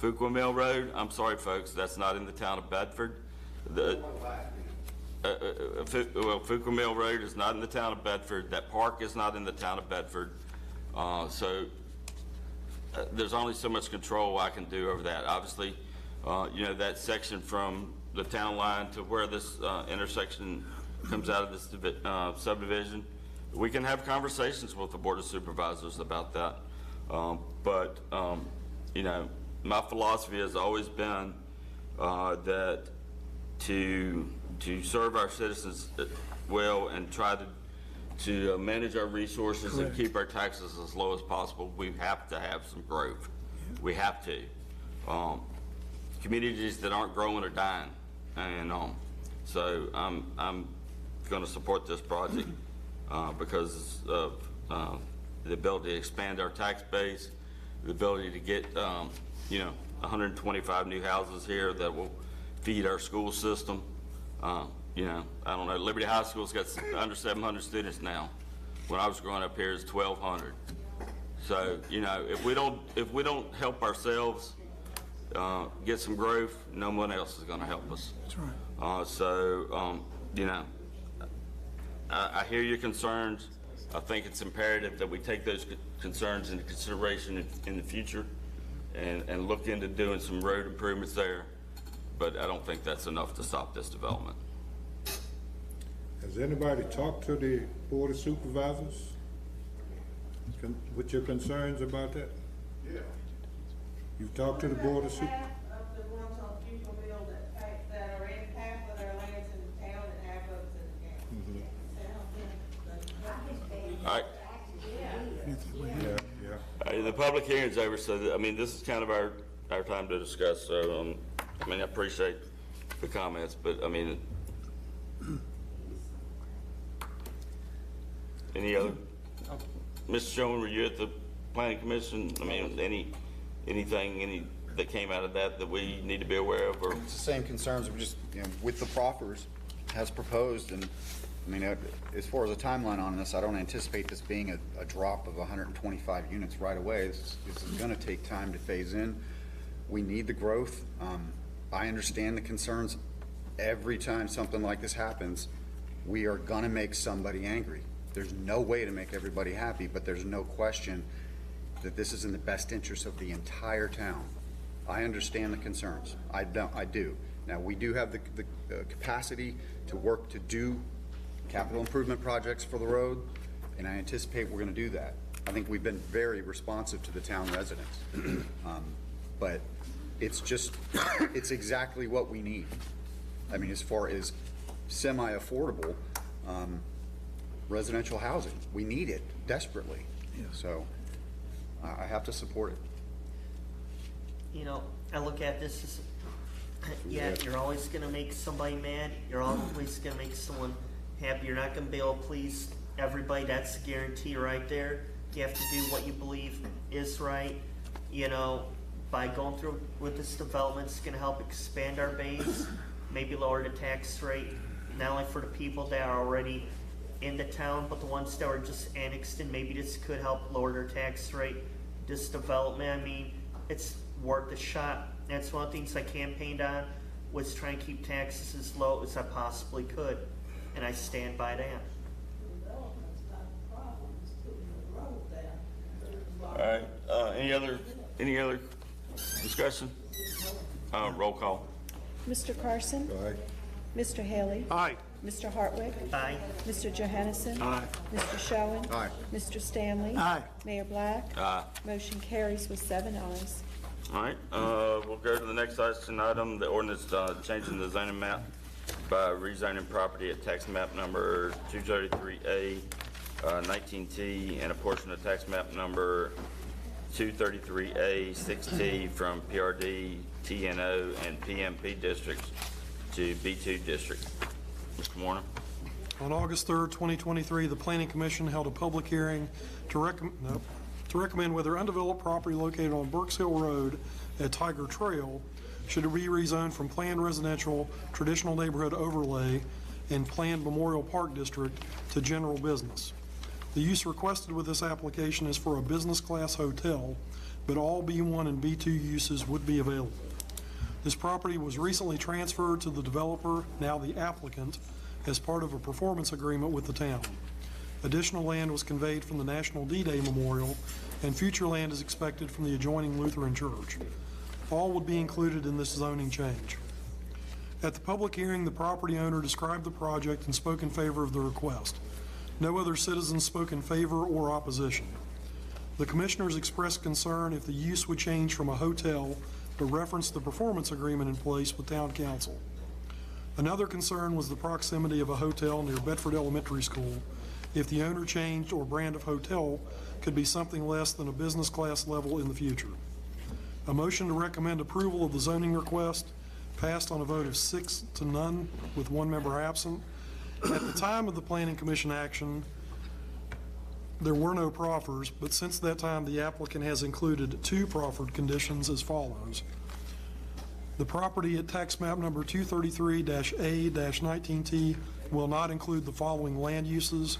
Fuqua Mill Road, I'm sorry, folks, that's not in the town of Bedford. Fuqua Mill Road is not in the town of Bedford. That park is not in the town of Bedford. There's only so much control I can do over that. Obviously, that section from the town line to where this intersection comes out of this subdivision, we can have conversations with the Board of Supervisors about that. My philosophy has always been that to serve our citizens well and try to manage our resources and keep our taxes as low as possible, we have to have some growth. We have to. Communities that aren't growing are dying, and so I'm going to support this project because of the ability to expand our tax base, the ability to get 125 new houses here that will feed our school system. I don't know, Liberty High School's got under 700 students now. When I was growing up here, it's 1,200. So, if we don't help ourselves get some growth, no one else is going to help us. That's right. I hear your concerns. I think it's imperative that we take those concerns into consideration in the future and look into doing some road improvements there. But I don't think that's enough to stop this development. Has anybody talked to the Board of Supervisors with your concerns about that? Yeah. You've talked to the Board of Supervisors? Of the ones on Fuqua Mill that are in half of their lands in the town and half of it's in the county. All right. The public hearing's over, so this is kind of our time to discuss. So I appreciate the comments, but any other? Mr. Shulman, were you at the Planning Commission? Anything that came out of that we need to be aware of? Or? It's the same concerns. We're just, with the proffers as proposed, and as far as a timeline on this, I don't anticipate this being a drop of 125 units right away. This is going to take time to phase in. We need the growth. I understand the concerns. Every time something like this happens, we are going to make somebody angry. There's no way to make everybody happy, but there's no question that this is in the best interest of the entire town. I understand the concerns. I do. Now, we do have the capacity to work to do capital improvement projects for the road, and I anticipate we're going to do that. I think we've been very responsive to the town residents. But it's exactly what we need. As far as semi-affordable residential housing, we need it desperately. Yeah. So I have to support it. I look at this as, you're always going to make somebody mad. You're always going to make someone happy. You're not going to be able to please everybody. That's a guarantee right there. You have to do what you believe is right. By going through with this development, it's going to help expand our base, maybe lower the tax rate, not only for the people that are already in the town, but the ones that are just annexed in. Maybe this could help lower their tax rate. This development, it's worth a shot. That's one of the things I campaigned on, was trying to keep taxes as low as I possibly could, and I stand by that. All right. Any other discussion? Roll call. Mr. Carson? Aye. Mr. Haley? Aye. Mr. Hartwick? Aye. Mr. Johannesson? Aye. Mr. Schoen? Aye. Mr. Stanley? Aye. Mayor Black? Aye. Motion carries with 7 ayes. All right. We'll go to the next action item, the ordinance changing the zoning map by rezoning property at tax map number 233A, 19T, and a portion of tax map number 233A, 6T from PRD, TNO, and PMP districts to B2 district. Mr. Warner. On August 3rd, 2023, the Planning Commission held a public hearing to recommend whether undeveloped property located on Burks Hill Road at Tiger Trail should be rezoned from planned residential traditional neighborhood overlay and planned Memorial Park District to general business. The use requested with this application is for a business class hotel but all B1 and B2 uses would be available. This property was recently transferred to the developer, now the applicant, as part of a performance agreement with the town. Additional land was conveyed from the National D-Day Memorial, and future land is expected from the adjoining Lutheran Church. All would be included in this zoning change. At the public hearing, the property owner described the project and spoke in favor of the request. No other citizens spoke in favor or opposition. The commissioners expressed concern if the use would change from a hotel to reference the performance agreement in place with town council. Another concern was the proximity of a hotel near Bedford Elementary School. If the owner changed or brand of hotel could be something less than a business class level in the future. A motion to recommend approval of the zoning request passed on a vote of 6-0 with 1 member absent. At the time of the Planning Commission action, there were no proffers, but since that time, the applicant has included 2 proffered conditions as follows. The property at tax map number 233-A-19T will not include the following land uses.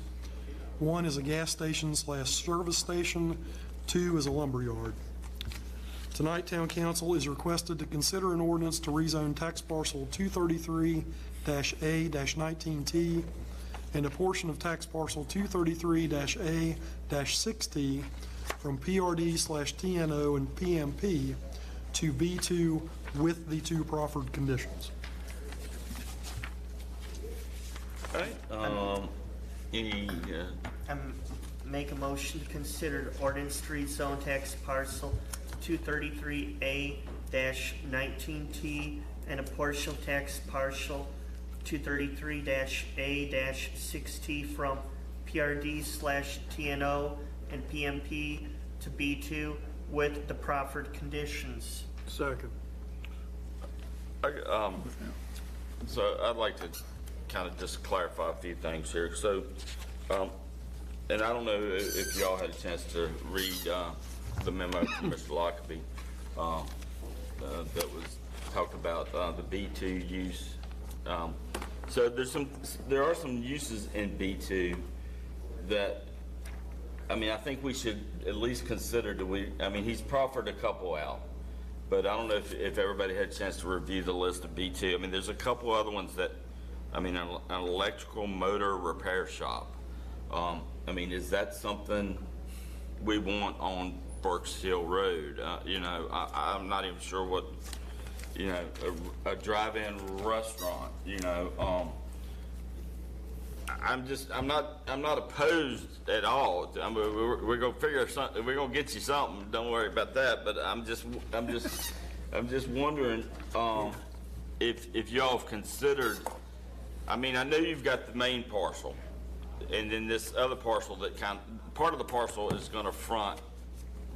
1 is a gas station/service station. 2 is a lumberyard. Tonight, Town Council is requested to consider an ordinance to rezone tax parcel 233-A-19T and a portion of tax parcel 233-A-6T from PRD/TNO and PMP to B2 with the 2 proffered conditions. All right, Make a motion to consider the ordinance to rezone tax parcel 233A-19T and a portion of tax parcel 233-A-6T from PRD/TNO and PMP to B2 with the proffered conditions. Second. So I'd like to kind of just clarify a few things here. So, and I don't know if y'all had a chance to read the memo from Mr. Lockerbie that was talked about the B2 use. So there are some uses in B2 that, I mean, I think we should at least consider. I mean, he's proffered a couple out, but I don't know if everybody had a chance to review the list of B2. I mean, there's a couple other ones that, I mean, an electrical motor repair shop. I mean, is that something we want on Berks Hill Road? You know, I'm not even sure what, you know, a drive-in restaurant, you know. I'm not opposed at all. I mean, we're gonna figure something. We're gonna get you something. Don't worry about that. But I'm just wondering if y'all have considered. I mean, I know you've got the main parcel, and then this other parcel that part of the parcel is going to front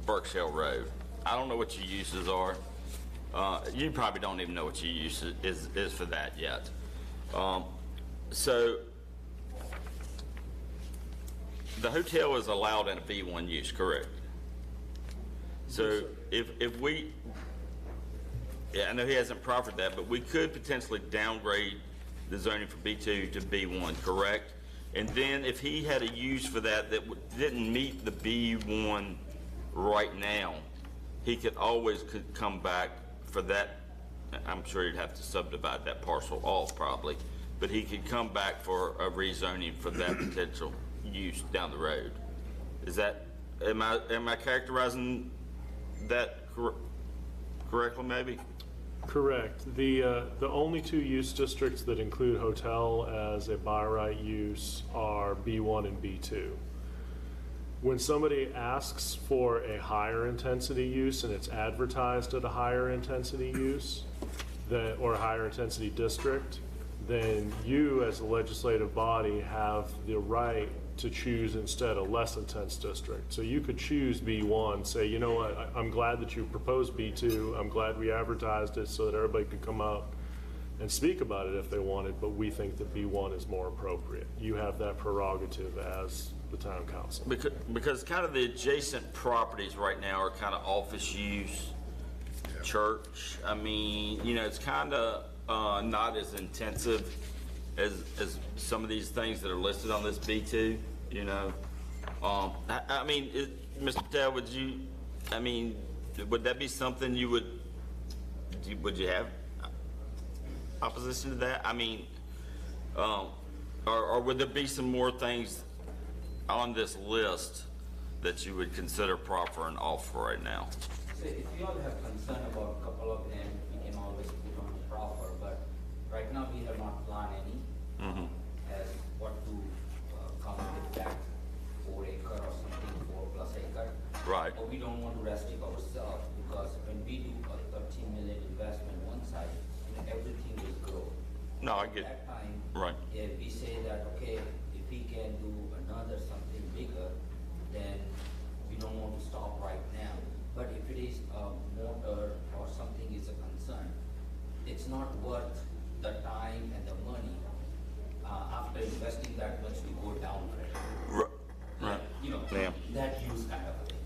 Berks Hill Road. I don't know what your uses are. You probably don't even know what your use is for that yet. So the hotel is allowed in a B1 use, correct? So if we, yeah, I know he hasn't proffered that, but we could potentially downgrade the zoning for B2 to B1, correct? And then if he had a use for that didn't meet the B1 right now, he could always come back for that. I'm sure he'd have to subdivide that parcel off probably, but he could come back for a rezoning for that potential use down the road. Is that, am I characterizing that correctly maybe? Correct. The only 2 use districts that include hotel as a by right use are B1 and B2. When somebody asks for a higher intensity use and it's advertised at a higher intensity use or a higher intensity district, then you as a legislative body have the right to choose instead a less intense district. So you could choose B1, say, you know what, I'm glad that you proposed B2, I'm glad we advertised it so that everybody could come up and speak about it if they wanted, but we think that B1 is more appropriate. You have that prerogative as the town council. Because kind of the adjacent properties right now are kind of office use, church. I mean, you know, it's kind of not as intensive as some of these things that are listed on this B2, you know. I mean, Mr. Patel, would you, I mean, would that be something you would you have opposition to that? I mean, or would there be some more things on this list that you would consider proper and off right now? So if you all have concern about a couple of them, we can always put on the proper, but right now we have not planned any as what to come with that 4 acre or something, 4+ acre. Right. But we don't want to restrict ourselves because when we do a 13 million investment one side, everything will grow. No, I get At that time, right. if we say that, okay, if we can do another something bigger, then we don't want to stop right now. But if it is a motor or something is a concern, it's not worth the time and the money after investing that much to go downgrade. Right. You know, Yeah. that use kind of a thing.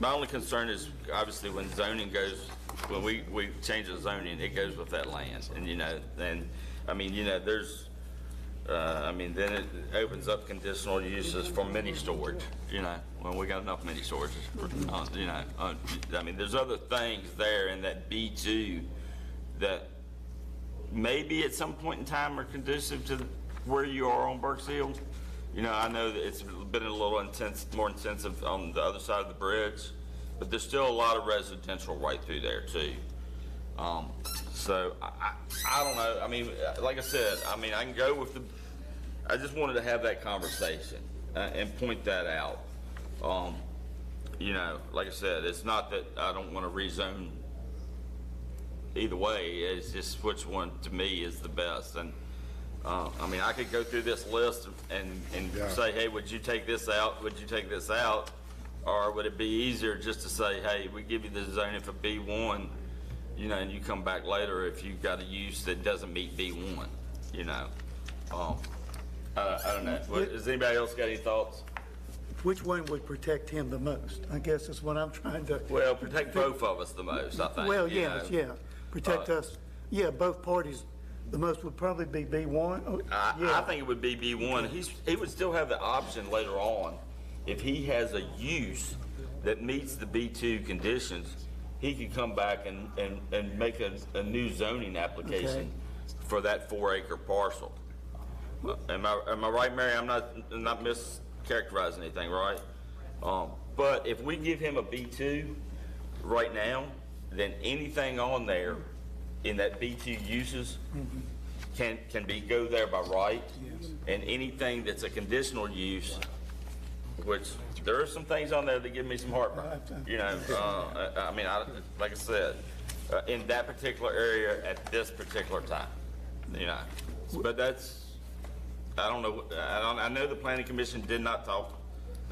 My only concern is obviously when zoning goes, when we change the zoning, it goes with that land. And, I mean, there's, then it opens up conditional uses for mini storage, when we got enough mini storages. I mean, there's other things there in that B2 that maybe at some point in time are conducive to where you are on Burks Hill. I know that it's been a little more intensive on the other side of the bridge, but there's still a lot of residential right through there too. So I don't know. I mean, like I said, I can go with I just wanted to have that conversation and point that out. Like I said, it's not that I don't want to rezone either way. It's just which one to me is the best. And I could go through this list and say, hey, would you take this out? Would you take this out? Or would it be easier just to say, hey, we give you the zoning for B1, and you come back later if you've got a use that doesn't meet B1, I don't know. Has anybody else got any thoughts? Which one would protect him the most? I guess is what I'm trying to. Well, protect both of us the most, I think. Well, yes, yeah. Protect us. Yeah, both parties. The most would probably be B1. I think it would be B1. He would still have the option later on, if he has a use that meets the B2 conditions, he could come back and make a new zoning application for that 4-acre parcel. Am I right, Mary? I'm not mischaracterizing anything, right? But if we give him a B2 right now, then anything on there in that B2 uses can go there by right, and anything that's a conditional use, which there are some things on there that give me some heartburn. Like I said, in that particular area at this particular time, But that's, I don't know. I know the planning commission did not talk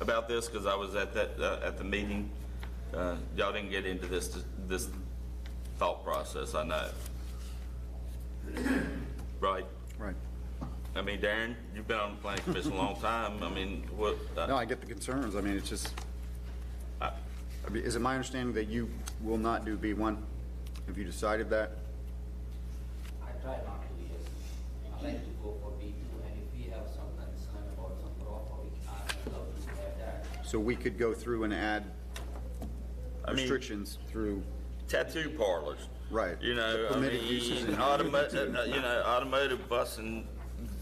about this because I was at the meeting. Y'all didn't get into this thought process. I know. Right. I mean, Darren, you've been on the planning commission a long time. I mean, what? No, I get the concerns. I mean, it's just, is it my understanding that you will not do B1? Have you decided that? I try not to, yes. I like to go for B2, and if we have some concern about some proper, I love to have that. So we could go through and add restrictions through tattoo parlors. Right. Permitted uses in automotive, bus and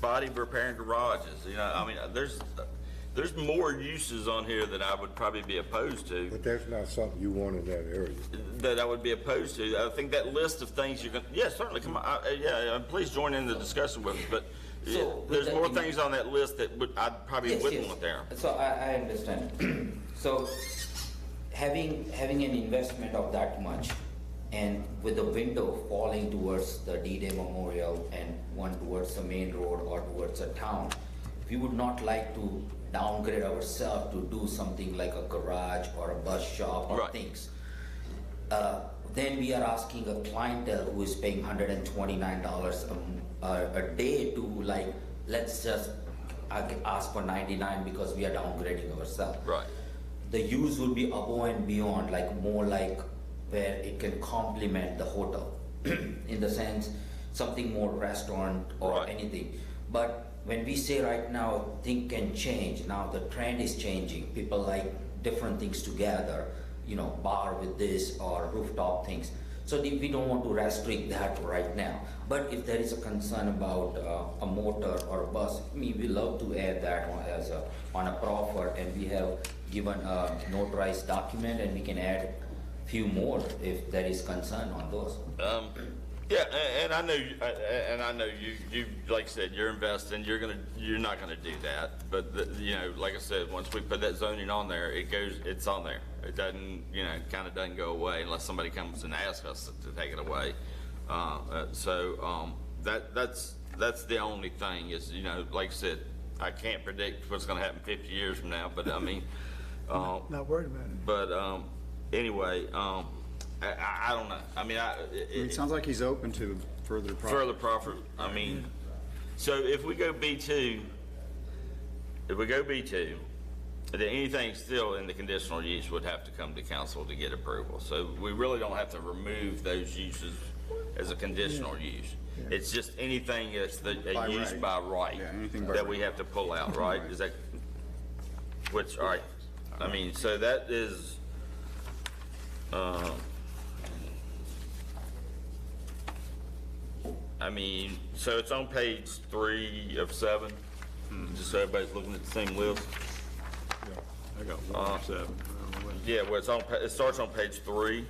body repair and garages. There's more uses on here that I would probably be opposed to. But that's not something you want in that area. That I would be opposed to. I think that list of things you're going to, certainly, come on, please join in the discussion with us, but there's more things on that list that I probably wouldn't want there. So I understand. So having an investment of that much, and with the window falling towards the D-Day Memorial and one towards the main road or towards a town, we would not like to downgrade ourselves to do something like a garage or a bus shop or things. Then we are asking a clientele who is paying $129 a day to let's just ask for 99 because we are downgrading ourselves. Right. The use would be above and beyond, more like where it can complement the hotel in the sense something more restaurant or anything. But when we say right now things can change, now the trend is changing, people like different things together, bar with this or rooftop things. So we don't want to restrict that right now. But if there is a concern about a motor or a bus, we love to add that on a proffer, and we have given a notarized document, and we can add few more if there is concern on those. Yeah, and I know you like I said, you're investing. You're not gonna do that. But like I said, once we put that zoning on there, it's on there. It doesn't, kind of doesn't go away unless somebody comes and asks us to take it away. That's the only thing is, like I said, I can't predict what's gonna happen 50 years from now. But I mean, Not worried about it. but anyway, I don't know. I mean, It sounds like he's open to further profit. further profit. I mean, so if we go B2, then anything still in the conditional use would have to come to council to get approval. So we really don't have to remove those uses as a conditional use. It's just anything that's a use right. by right Yeah, anything by that right. we have to pull out, right? Is that, which, all right. I mean, so that is, I mean, so it's on page 3 of 7, just so everybody's looking at the same list. I got 1 or 7. Yeah, well, it starts on page 3,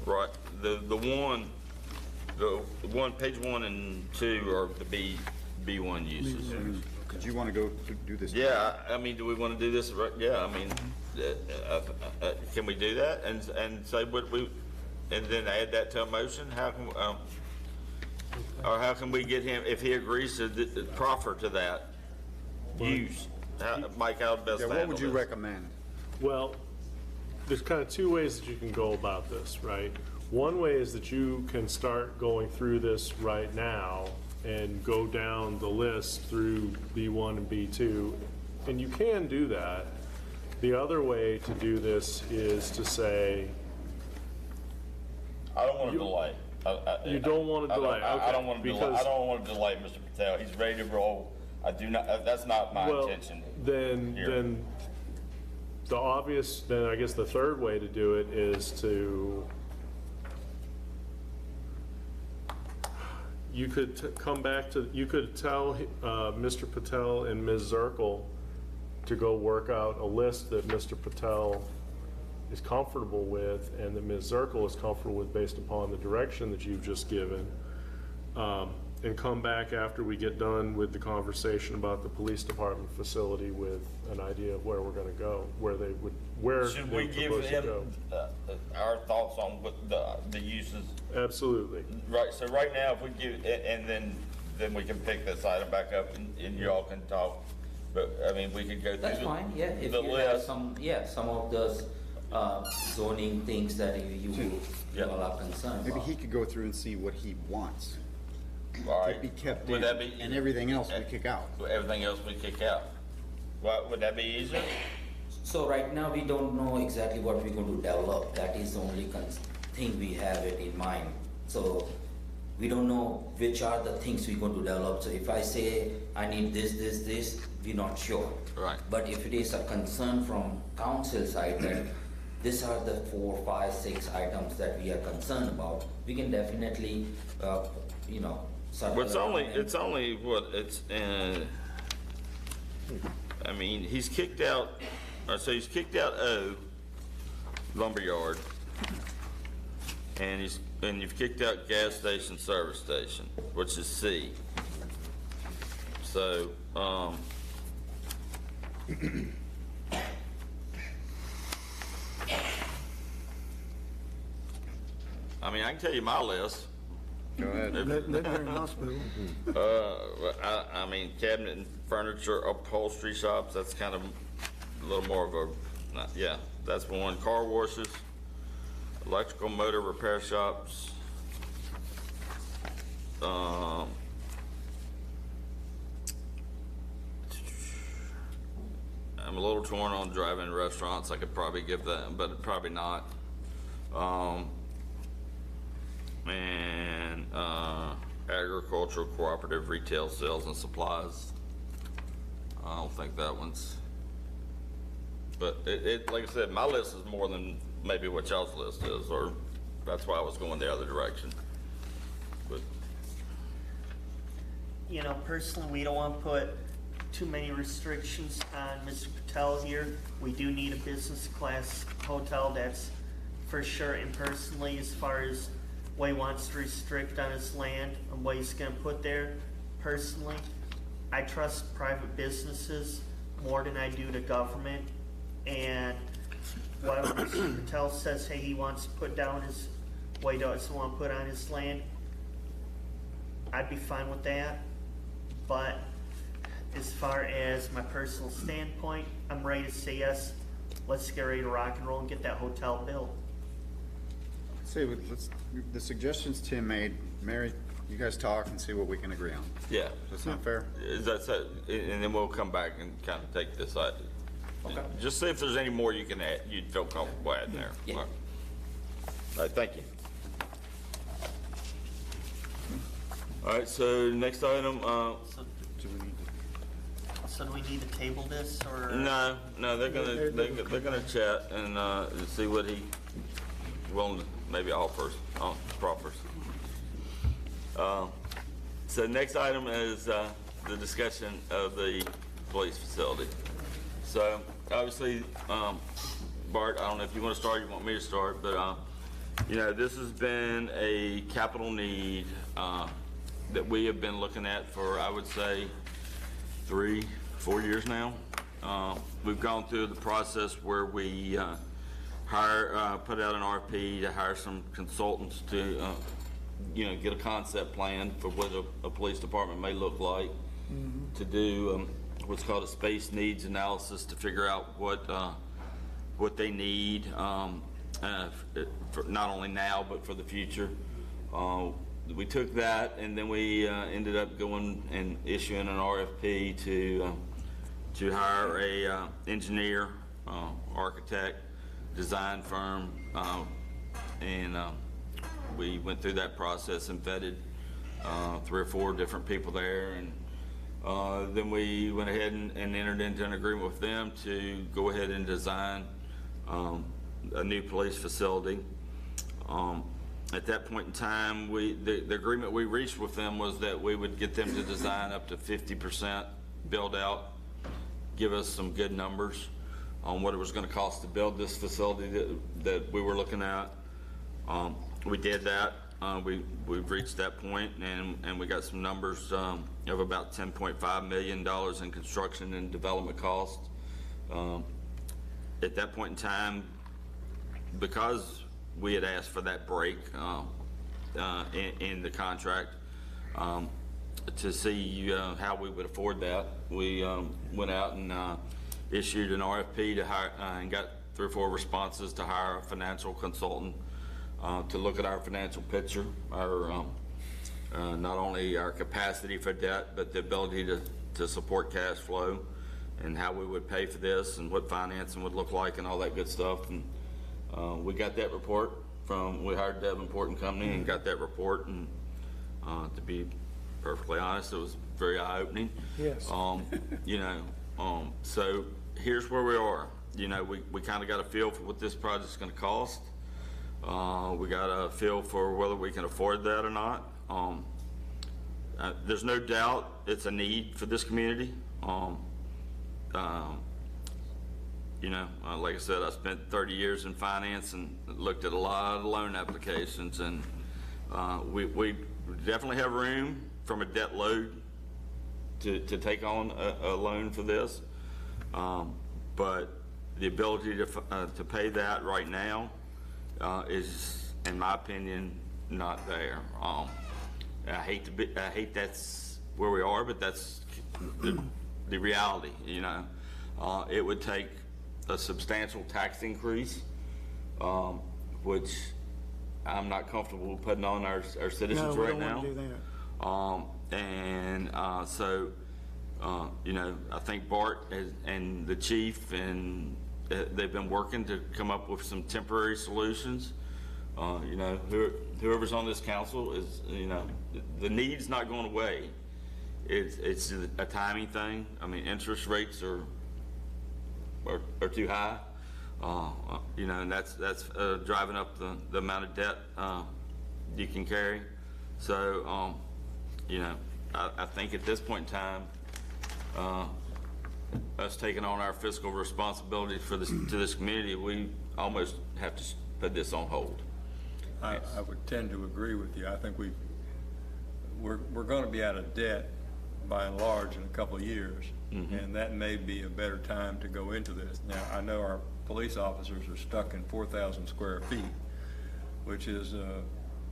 right? The one, page 1 and 2 are the B1 uses. Did you want to go to do this? Yeah, I mean, do we want to do this? Yeah, I mean, can we do that and say what and then add that to a motion? How can, or how can we get him, if he agrees to proffer to that use? Mike, how best Yeah, to what handle would you this? recommend? Well, there's kind of 2 ways that you can go about this, right? One way is that you can start going through this right now and go down the list through B1 and B2, and you can do that. The other way to do this is to say, I don't want to delay. You don't want to delay, I okay, don't want to delay. because- I don't want to delay Mr. Patel. He's ready to roll. I do not. That's not my well, intention. then I guess the third way to do it is to, you could come back to, you could tell Mr. Patel and Ms. Zirkle to go work out a list that Mr. Patel is comfortable with and that Ms. Zirkle is comfortable with based upon the direction that you've just given, and come back after we get done with the conversation about the police department facility with an idea of where we're gonna go, where Should they we give propose to him go. our thoughts on what the uses? Absolutely. Right. So right now, if we give, and then we can pick this item back up, and you all can talk. But I mean, we could go through That's fine, yeah, if the you have list. some of those zoning things that you all are concerned Maybe about. he could go through and see what he wants All to right. be kept Would in, that be and everything else we kick out. Everything else we kick out. Would that be easier? So right now, we don't know exactly what we're going to develop. That is the only thing we have it in mind. So we don't know which are the things we're going to develop. So if I say I need this, we're not sure. Right. But if it is a concern from council side that these are the 4, 5, 6 items that we are concerned about, we can definitely, Well, it's only what it's. I mean, he's kicked out. So he's kicked out O, lumberyard, and you've kicked out gas station, service station, which is C. So, I mean, I can tell you my list. Go ahead. Veterinary hospital. I mean, cabinet and furniture, upholstery shops, that's kind of a little more of yeah, that's one. Car washes, electrical motor repair shops. I'm a little torn on drive-in restaurants. I could probably give that, but probably not. And agricultural cooperative retail sales and supplies. I don't think that one's, but it like I said, my list is more than maybe what y'all's list is, or that's why I was going the other direction. But You know, personally, we don't want to put too many restrictions on Mr. Patel here. We do need a business class hotel, that's for sure. And personally, as far as what he wants to restrict on his land and what he's gonna put there, personally, I trust private businesses more than I do the government. And whatever Mr. Patel says, hey, he wants to put down his, what he doesn't want to put on his land, I'd be fine with that. But as far as my personal standpoint, I'm ready to say yes. Let's get ready to rock and roll and get that hotel built. See, the suggestions Tim made, Mary, you guys talk and see what we can agree on. yeah, That's not fair? is that so? And then we'll come back and kind of take this out. Okay. Just see if there's any more you can add, you'd feel comfortable adding there. Yeah. All right, thank you. All right, so next item, So do we need to table this, or? no, they're gonna chat and see what he willing to maybe offers, proffers. So next item is the discussion of the police facility. So obviously, Bart, I don't know if you want to start, you want me to start, but you know, this has been a capital need that we have been looking at for, I would say, 3-4 years now. We've gone through the process where we put out an RFP to hire some consultants to, you know, get a concept plan for what a police department may look like, to do what's called a space needs analysis to figure out what they need, for not only now but for the future. We took that and then we ended up going and issuing an RFP to hire a engineer, architect, design firm, and we went through that process and vetted 3 or 4 different people there, and then we went ahead and entered into an agreement with them to go ahead and design a new police facility. At that point in time, the agreement we reached with them was that we would get them to design up to 50% build out, give us some good numbers on what it was going to cost to build this facility that we were looking at. We did that. We've reached that point, and we got some numbers of about $10.5 million in construction and development costs. At that point in time, because we had asked for that break in the contract to see how we would afford that, we went out and issued an RFP to hire and got 3 or 4 responses to hire a financial consultant to look at our financial picture, our not only our capacity for debt, but the ability to support cash flow and how we would pay for this and what financing would look like and all that good stuff. And we got that report we hired Davenport and Company and got that report, and to be perfectly honest, it was very eye-opening. Yes. You know, so here's where we are. You know, we kind of got a feel for what this project's going to cost. We got a feel for whether we can afford that or not. There's no doubt it's a need for this community. You know, like I said, I spent 30 years in finance and looked at a lot of loan applications, and we definitely have room from a debt load to take on a loan for this. But the ability to pay that right now is, in my opinion, not there. I hate that's where we are, but that's the reality. You know, it would take a substantial tax increase, which I'm not comfortable putting on our citizens right now. No, we don't want to do that. So, you know, I think Bart and the chief and they've been working to come up with some temporary solutions. You know, whoever's on this council is, you know, the need's not going away. It's a timing thing. I mean, interest rates are too high. And that's driving up the amount of debt you can carry. So, I think at this point in time, us taking on our fiscal responsibility to this community, we almost have to put this on hold. I would tend to agree with you. I think we're going to be out of debt by and large in a couple of years, and that may be a better time to go into this. Now, I know our police officers are stuck in 4,000 square feet, which is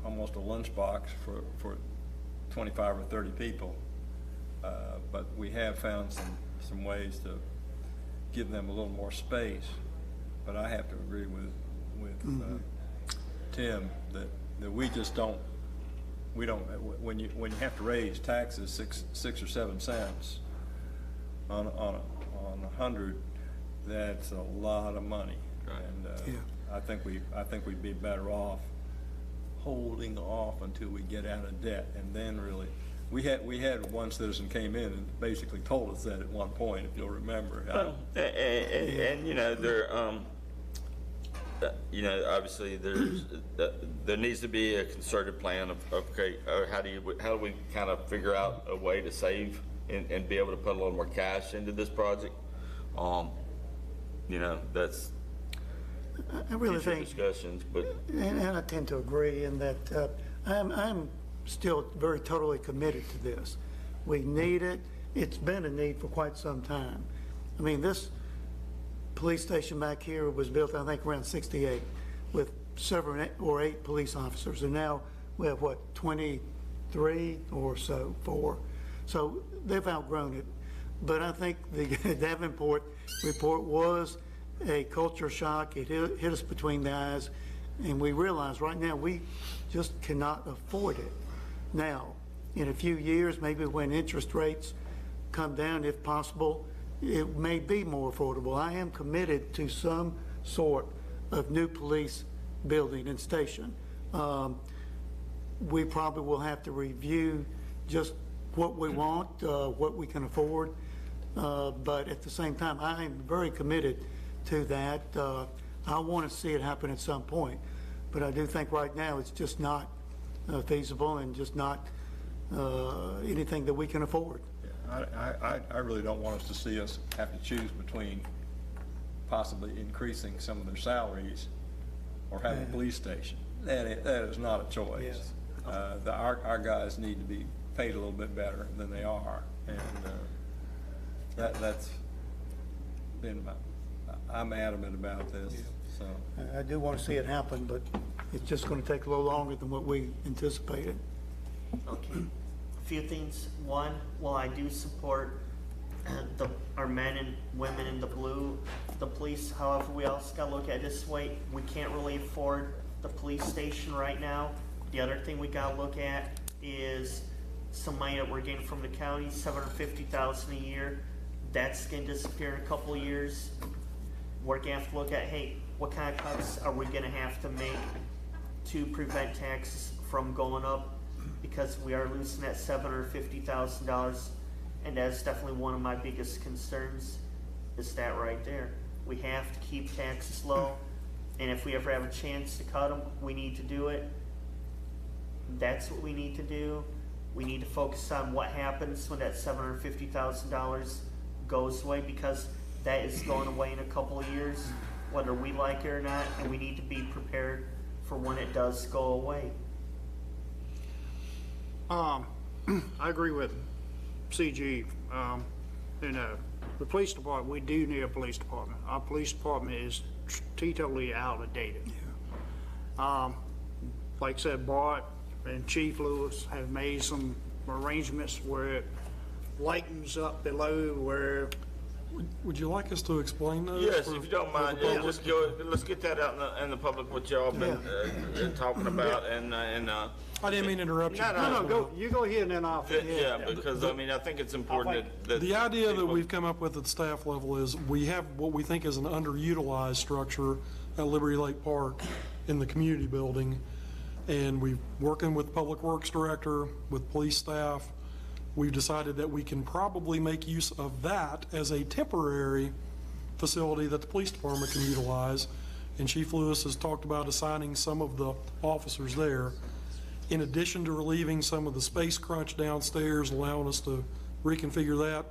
almost a lunchbox for 25 or 30 people, but we have found some ways to give them a little more space. But I have to agree with Tim that we just don't. We don't. When you have to raise taxes 6 or 7 cents on 100, that's a lot of money. Right. And I think we'd be better off holding off until we get out of debt, and then really. We had one citizen came in and basically told us that at one point, if you'll remember. Obviously there needs to be a concerted plan of okay, how do we kind of figure out a way to save and be able to put a little more cash into this project. That's I really future think discussions, but and I tend to agree in that I'm still very totally committed to this. We need it. It's been a need for quite some time. I mean, this police station back here was built, I think, around 68 with 7 or 8 police officers. And now we have, 23 or so, 4. So they've outgrown it. But I think the Davenport report was a culture shock. It hit us between the eyes. And we realize right now we just cannot afford it. Now, in a few years, maybe when interest rates come down, if possible, it may be more affordable. I am committed to some sort of new police building and station. We probably will have to review just what we want, what we can afford, but at the same time, I am very committed to that. I want to see it happen at some point, but I do think right now it's just not feasible and just not anything that we can afford. I really don't want us to see us have to choose between possibly increasing some of their salaries or having a police station. That is not a choice. Yes. Our guys need to be paid a little bit better than they are, and that's been I'm adamant about this. So I do want to see it happen, but it's just going to take a little longer than what we anticipated. Okay. A few things. One, while I do support our men and women in the blue, the police, however, we also got to look at it this way. We can't really afford the police station right now. The other thing we got to look at is some money that we're getting from the county, $750,000 a year. That's going to disappear in a couple of years. We're going to have to look at, hey, what kind of cuts are we going to have to make to prevent taxes from going up? Because we are losing that $750,000, and that's definitely one of my biggest concerns, is that right there. We have to keep taxes low, and if we ever have a chance to cut them, we need to do it. That's what we need to do. We need to focus on what happens when that $750,000 goes away, because that is going away in a couple of years, whether we like it or not, and we need to be prepared for when it does go away. I agree with CG. The police department, we do need a police department. Our police department is totally outdated. Like I said, Bart and Chief Lewis have made some arrangements where it lightens up below where. Would you like us to explain those? yes, if you don't mind, let's get that out in the public, what y'all been talking about, and I didn't mean to interrupt you. No, you go ahead and then I'll. Yeah, because I mean, I think it's important that The idea that we've come up with at staff level is we have what we think is an underutilized structure at Liberty Lake Park in the community building. And we're working with Public Works Director, with police staff. We've decided that we can probably make use of that as a temporary facility that the police department can utilize. And Chief Lewis has talked about assigning some of the officers there. In addition to relieving some of the space crunch downstairs, allowing us to reconfigure that,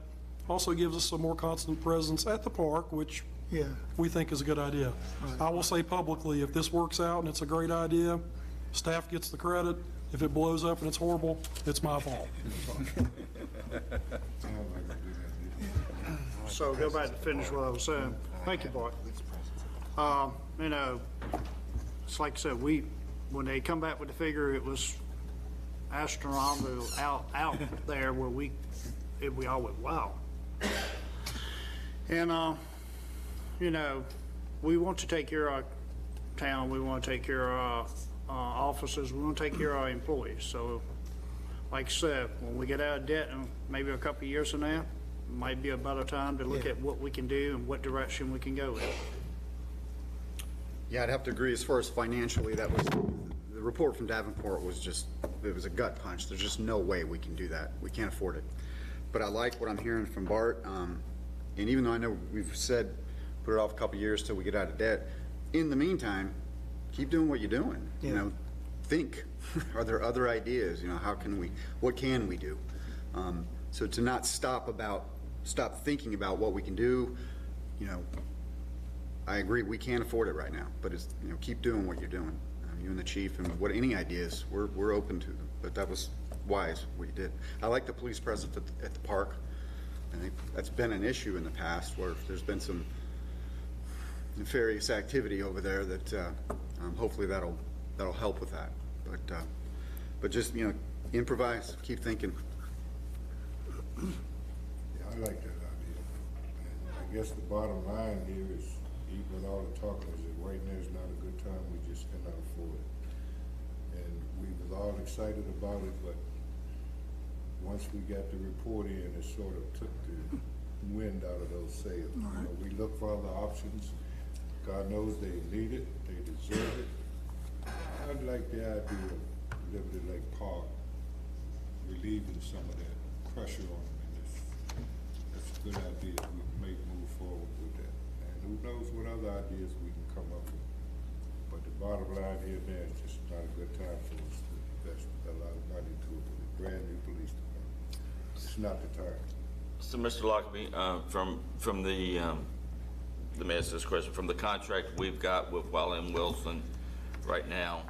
also gives us some more constant presence at the park, which Yeah. we think is a good idea. I will say publicly, if this works out and it's a great idea, staff gets the credit. If it blows up and it's horrible, it's my fault. So go back to finish what I was saying. Thank you, Bart. You know, it's like I said, when they come back with the figure, it was astronomical out there where we all went, wow. And, you know, we want to take care of our town, we want to take care of our officers, we want to take care of our employees. So, like I said, when we get out of debt, and maybe a couple of years from now, might be a better time to look at what we can do and what direction we can go in. Yeah, I'd have to agree. As far as financially, that was, the report from Davenport was just, it was a gut punch. There's just no way we can do that. We can't afford it. But I like what I'm hearing from Bart. And even though I know we've said, put it off a couple of years till we get out of debt, in the meantime, keep doing what you're doing. You know, think, are there other ideas? You know, what can we do? So to not stop thinking about what we can do, you know, I agree, we can't afford it right now, but it's, you know, keep doing what you're doing. You and the chief, and any ideas, we're open to them. But that was wise, what you did. I like the police presence at the park. I think that's been an issue in the past where there's been some nefarious activity over there that hopefully that'll help with that. But just, you know, improvise, keep thinking. Yeah, I like that idea. And I guess the bottom line here is, even with all the talking, is that right now is not a good time, we just cannot afford it. And we was all excited about it, but once we got the report in, it sort of took the wind out of those sails. You know, we look for other options. God knows they need it, they deserve it. I'd like the idea of Liberty Lake Park relieving some of that pressure on them. And that's a good idea. We may move forward with that. And who knows what other ideas we can come up with. But the bottom line here now is just not a good time for us to invest a lot of money to a brand new police department. It's not the time. So, Mr. Lockerbie, from the, let me ask this question, from the contract we've got with Wiley & Wilson right now,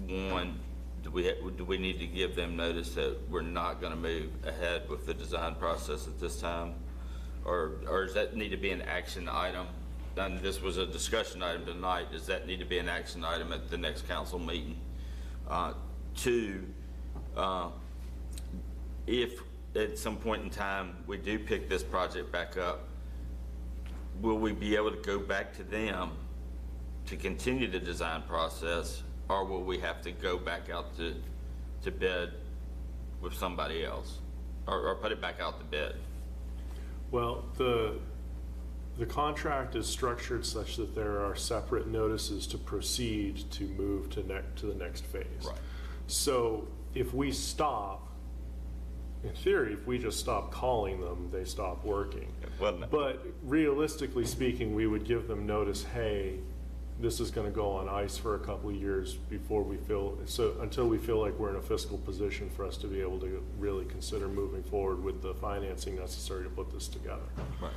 one, do we need to give them notice that we're not going to move ahead with the design process at this time? Or does that need to be an action item? And this was a discussion item tonight. Does that need to be an action item at the next council meeting? Two, if at some point in time we do pick this project back up, will we be able to go back to them to continue the design process, or will we have to go back out to bid with somebody else, or put it back out to bid? Well, the contract is structured such that there are separate notices to proceed to move to the next phase. Right. So if we stop, in theory, if we just stop calling them, they stop working. But realistically speaking, we would give them notice, hey, this is going to go on ice for a couple of years before until we feel like we're in a fiscal position for us to be able to really consider moving forward with the financing necessary to put this together. Right.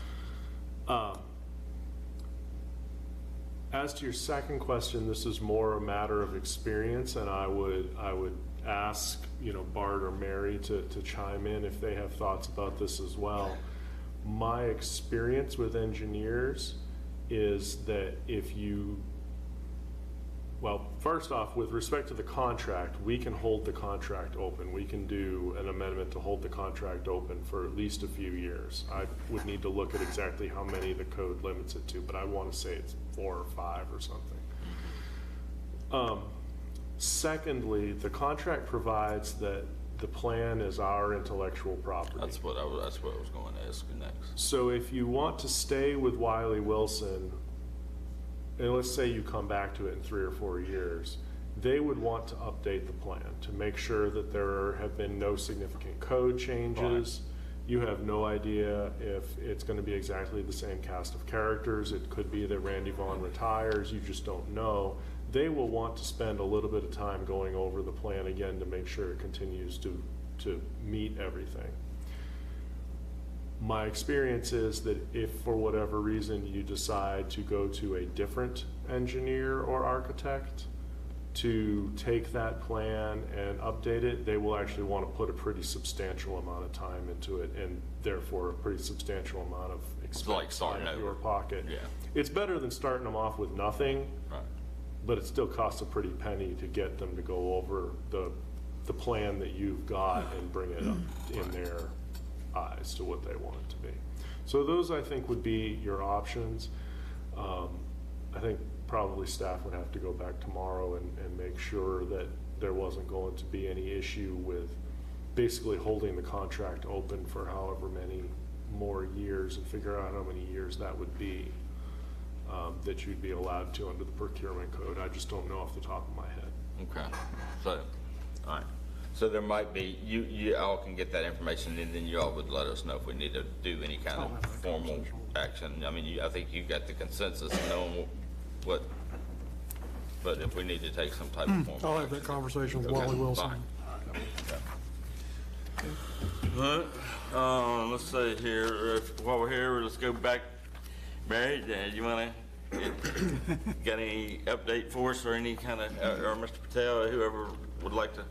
As to your second question, this is more a matter of experience, and I would ask, you know, Bart or Mary to chime in if they have thoughts about this as well. My experience with engineers is that well, first off, with respect to the contract, we can hold the contract open. We can do an amendment to hold the contract open for at least a few years. I would need to look at exactly how many the code limits it to, but I want to say it's 4 or 5 or something. Secondly, the contract provides that the plan is our intellectual property. That's what I was going to ask you next. So if you want to stay with Wiley Wilson, and let's say you come back to it in 3 or 4 years, they would want to update the plan to make sure that there have been no significant code changes, You have no idea if it's going to be exactly the same cast of characters. It could be that Randy Vaughn retires. You just don't know. They will want to spend a little bit of time going over the plan again to make sure it continues to meet everything. My experience is that if for whatever reason you decide to go to a different engineer or architect to take that plan and update it, they will actually want to put a pretty substantial amount of time into it, and therefore a pretty substantial amount of expense like starting out of over. your pocket. Yeah. It's better than starting them off with nothing, Right. but it still costs a pretty penny to get them to go over the plan that you've got and bring it up in their eyes to what they want it to be. So those, I think, would be your options. I think probably staff would have to go back tomorrow and make sure that there wasn't going to be any issue with basically holding the contract open for however many more years and figure out how many years that would be that you'd be allowed to under the procurement code. I just don't know off the top of my head. Okay, so, all right. So there might be, you all can get that information, and then you all would let us know if we need to do any kind of formal action. I mean, I think you got the consensus knowing what, but if we need to take some type of formal I'll have that action. conversation with Okay, Wally Wilson. fine. All right, let's see here, while we're here, let's go back. Barry, you wanna, got any update for us or any kind of, or Mr. Patel, or whoever would like to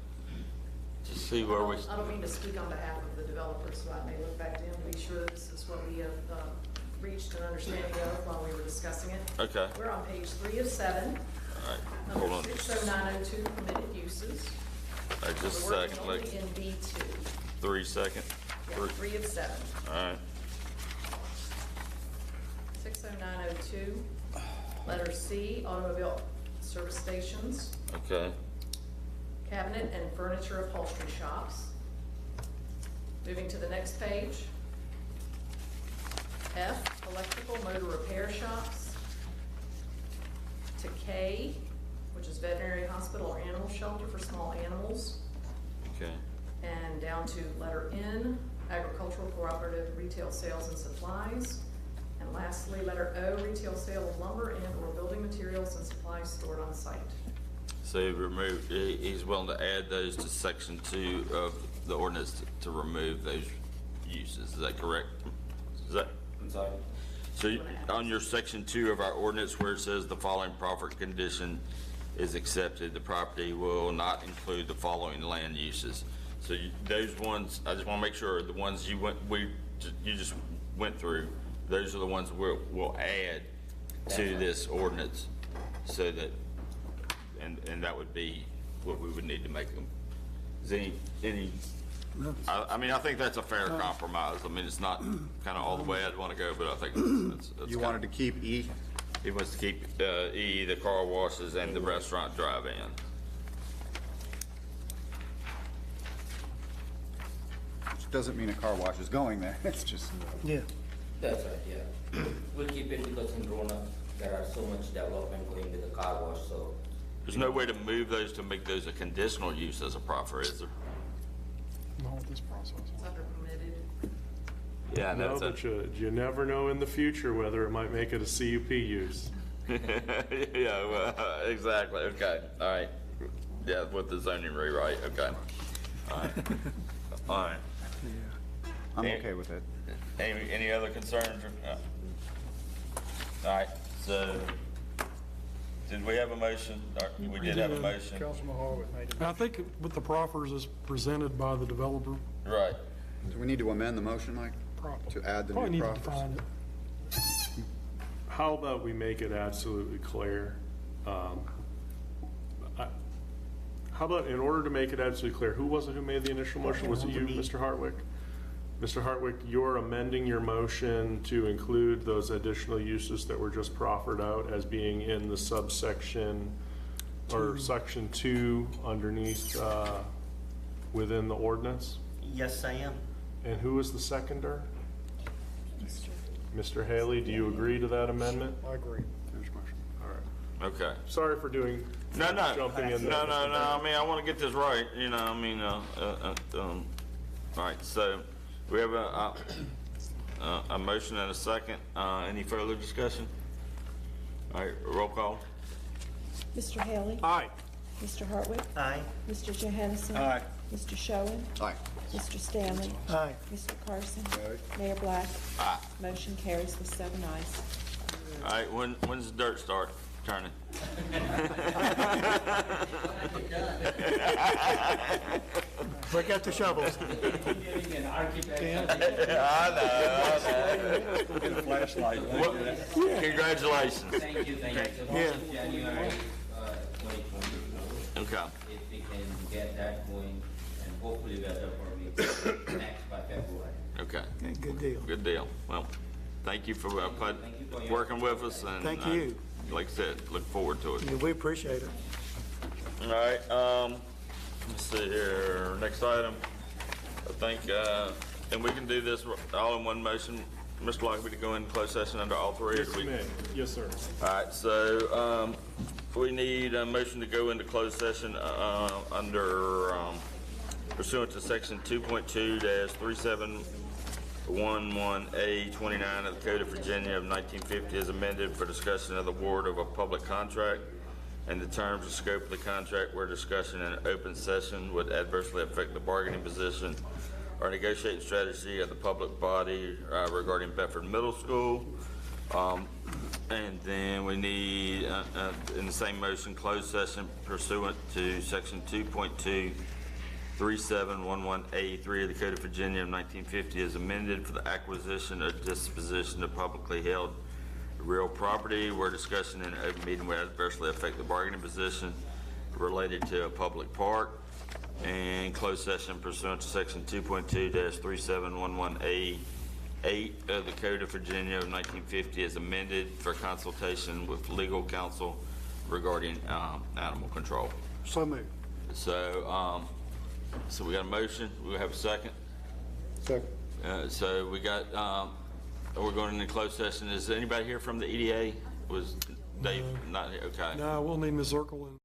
see where we. I don't mean to speak on behalf of the developers, so I may look back to him to be sure that this is what we have reached an understanding of while we were discussing it. Okay. We're on page 3 of 7. All right, hold on. Under 60902 permitted uses. All right, just a We're working second, only like, in B2. 3 seconds. Yeah, 3 of 7. All right, 60902, letter C, automobile service stations, okay, cabinet and furniture upholstery shops. Moving to the next page. F, electrical motor repair shops. To K, which is veterinary hospital or animal shelter for small animals. okay, And down to letter N, agricultural cooperative retail sales and supplies. And lastly, letter O, retail sale of lumber and or building materials and supplies stored on site. so he's willing to add those to section 2 of the ordinance to remove those uses, is that correct? Is that? I'm sorry. So on your section 2 of our ordinance where it says the following profit condition is accepted, the property will not include the following land uses. So those ones, I just want to make sure the ones you just went through, those are the ones we'll add to this ordinance, so that, and that would be what we would need to make them. Is any I mean, I think that's a fair compromise. I mean, it's not kind of all the way I'd want to go, but I think that's You wanted to keep E? he wants to keep E, the car washes, and the restaurant drive-in. Which doesn't mean a car wash is going there, it's just. Yeah. That's right, yeah. We'll keep it because in Roanoke, there are so much development going with the car wash, so. There's no way to move those to make those a conditional use as a proffer, is there? This process. It's under permitted. Yeah, I know. No, but you never know in the future whether it might make it a CUP use. Yeah, well, exactly. Okay, all right. Yeah, with the zoning rewrite. Okay. All right. All right. I'm okay with it. Any other concerns? All right. So, did we have a motion? We did have a motion. Councilman Harwood made it. I think with the proffers as presented by the developer. Right. Do we need to amend the motion, Mike? To add the Probably new need to proffers? define it. How about we make it absolutely clear? How about, in order to make it absolutely clear, who was it who made the initial motion? Was it you, Mr. Hartwick? Mr. Hartwick, you're amending your motion to include those additional uses that were just proffered out as being in the subsection or section 2 underneath within the ordinance? Yes, I am. And who was the seconder? Mr. Haley, do you agree to that amendment? I agree. All right. Okay. Sorry for doing, jumping in there. No. I mean, I want to get this right, you know, I mean, all right, so, We have a motion and a second. Any further discussion? All right, roll call. Mr. Haley? Aye. Mr. Hartwick? Aye. Mr. Johansson? Aye. Mr. Schoen? Aye. Mr. Stanley? Aye. Mr. Carson? Aye. Mayor Black? Aye. Motion carries with 7 ayes. All right, when's the dirt start turning? Break out the shovels. Get a flashlight. Congratulations. Thank you, thank you. Yeah. January 2020. Okay. If we can get that going, and hopefully weather next by February. Okay. Okay, good deal. Good deal. Well, thank you for working with us, and Thank you. like I said, look forward to it. Yeah, we appreciate it. All right, let's see here, next item, I think, and we can do this all in one motion. Mr. Lockley, to go into closed session under all three? Yes, you may. Yes, sir. All right, so, we need a motion to go into closed session, under, pursuant to section 2.2-3711A29 of the Code of Virginia of 1950 as amended for discussion of the award of a public contract and the terms and scope of the contract where discussion in an open session would adversely affect the bargaining position or negotiating strategy of the public body regarding Bedford Middle School. And then we need, in the same motion, closed session pursuant to section 2.2-3711A3 of the Code of Virginia of 1950 as amended for the acquisition or disposition of publicly held real property where discussion in an open meeting would adversely affect the bargaining position related to a public park, and closed session pursuant to section 2.2-3711A8 of the Code of Virginia of 1950 as amended for consultation with legal counsel regarding animal control. So moved. So, so we got a motion. We have a second. Second. So we got, we're going into closed session. Is anybody here from the EDA? Was Dave not here? Okay. No, we'll need Ms. Zirkle and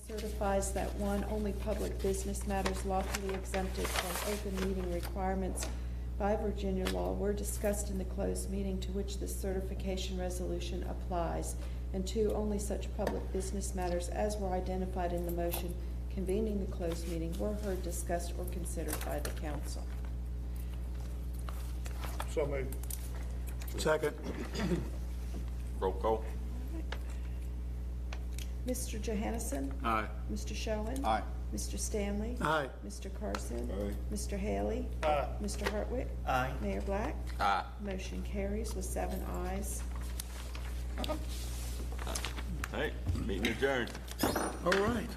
certifies that one, only public business matters lawfully exempted from open meeting requirements by Virginia law were discussed in the closed meeting to which this certification resolution applies. And 2, only such public business matters as were identified in the motion convening the closed meeting were heard, discussed, or considered by the council. So moved. Second. Roll call. Mr. Johansson? Aye. Mr. Schoen? Aye. Mr. Stanley? Aye. Mr. Carson? Aye. Mr. Haley? Aye. Mr. Hartwick? Aye. Mayor Black? Aye. Motion carries with 7 ayes. Hey, meeting adjourned. All right.